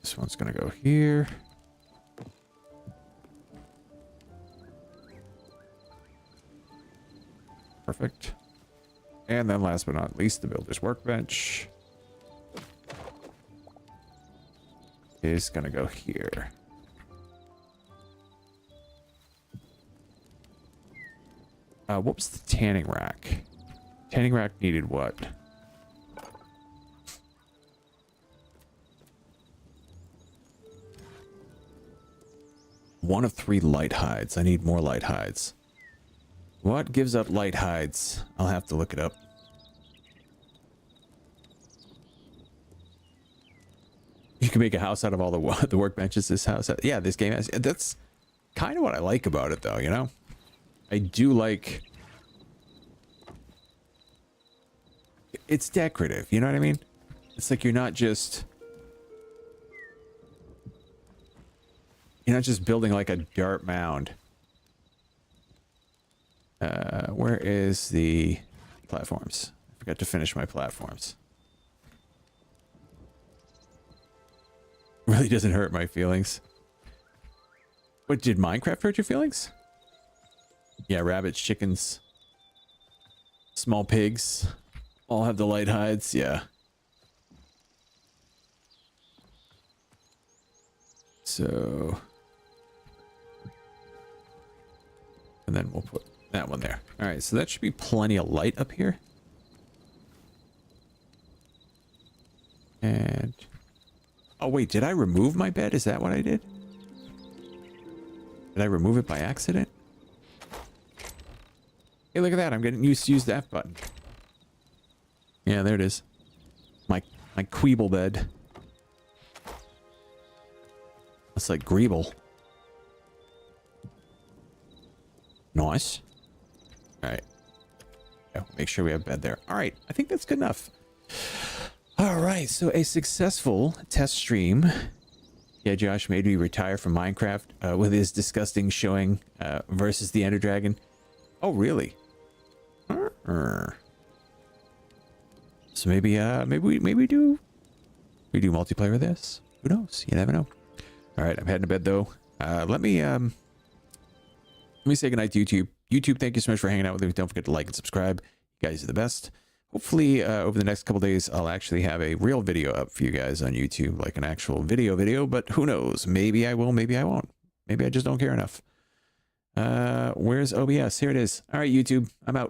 This one's gonna go here. Perfect. And then last but not least, the builder's workbench is gonna go here. What was the tanning rack? Tanning rack needed what? One of 3 light hides. I need more light hides. What gives up light hides? I'll have to look it up. You can make a house out of all the workbenches this house has. Yeah, this game has. That's kind of what I like about it, though, you know? I do like... It's decorative, you know what I mean? It's like you're not just building like a dirt mound. Where is the platforms? I forgot to finish my platforms. Really doesn't hurt my feelings. What, did Minecraft hurt your feelings? Yeah, rabbits, chickens, small pigs, all have the light hides, yeah. So... And then we'll put that one there. All right, so that should be plenty of light up here. And... Oh, wait, did I remove my bed? Is that what I did? Did I remove it by accident? Hey, look at that. I'm getting used to use the F button. Yeah, there it is. My Queeble bed. It's like Greeble. Nice. All right. Yeah, make sure we have bed there. All right. I think that's good enough. All right. So a successful test stream. Yeah, Josh made me retire from Minecraft with his disgusting showing versus the Ender Dragon. Oh, really? So maybe we do multiplayer of this. Who knows? You never know. All right, I'm heading to bed though. Let me say goodnight to YouTube. YouTube, thank you so much for hanging out with me. Don't forget to like and subscribe. You guys are the best. Hopefully, over the next couple days, I'll actually have a real video up for you guys on YouTube, like an actual video, but who knows? Maybe I will, maybe I won't. Maybe I just don't care enough. Where's OBS? Here it is. All right, YouTube, I'm out.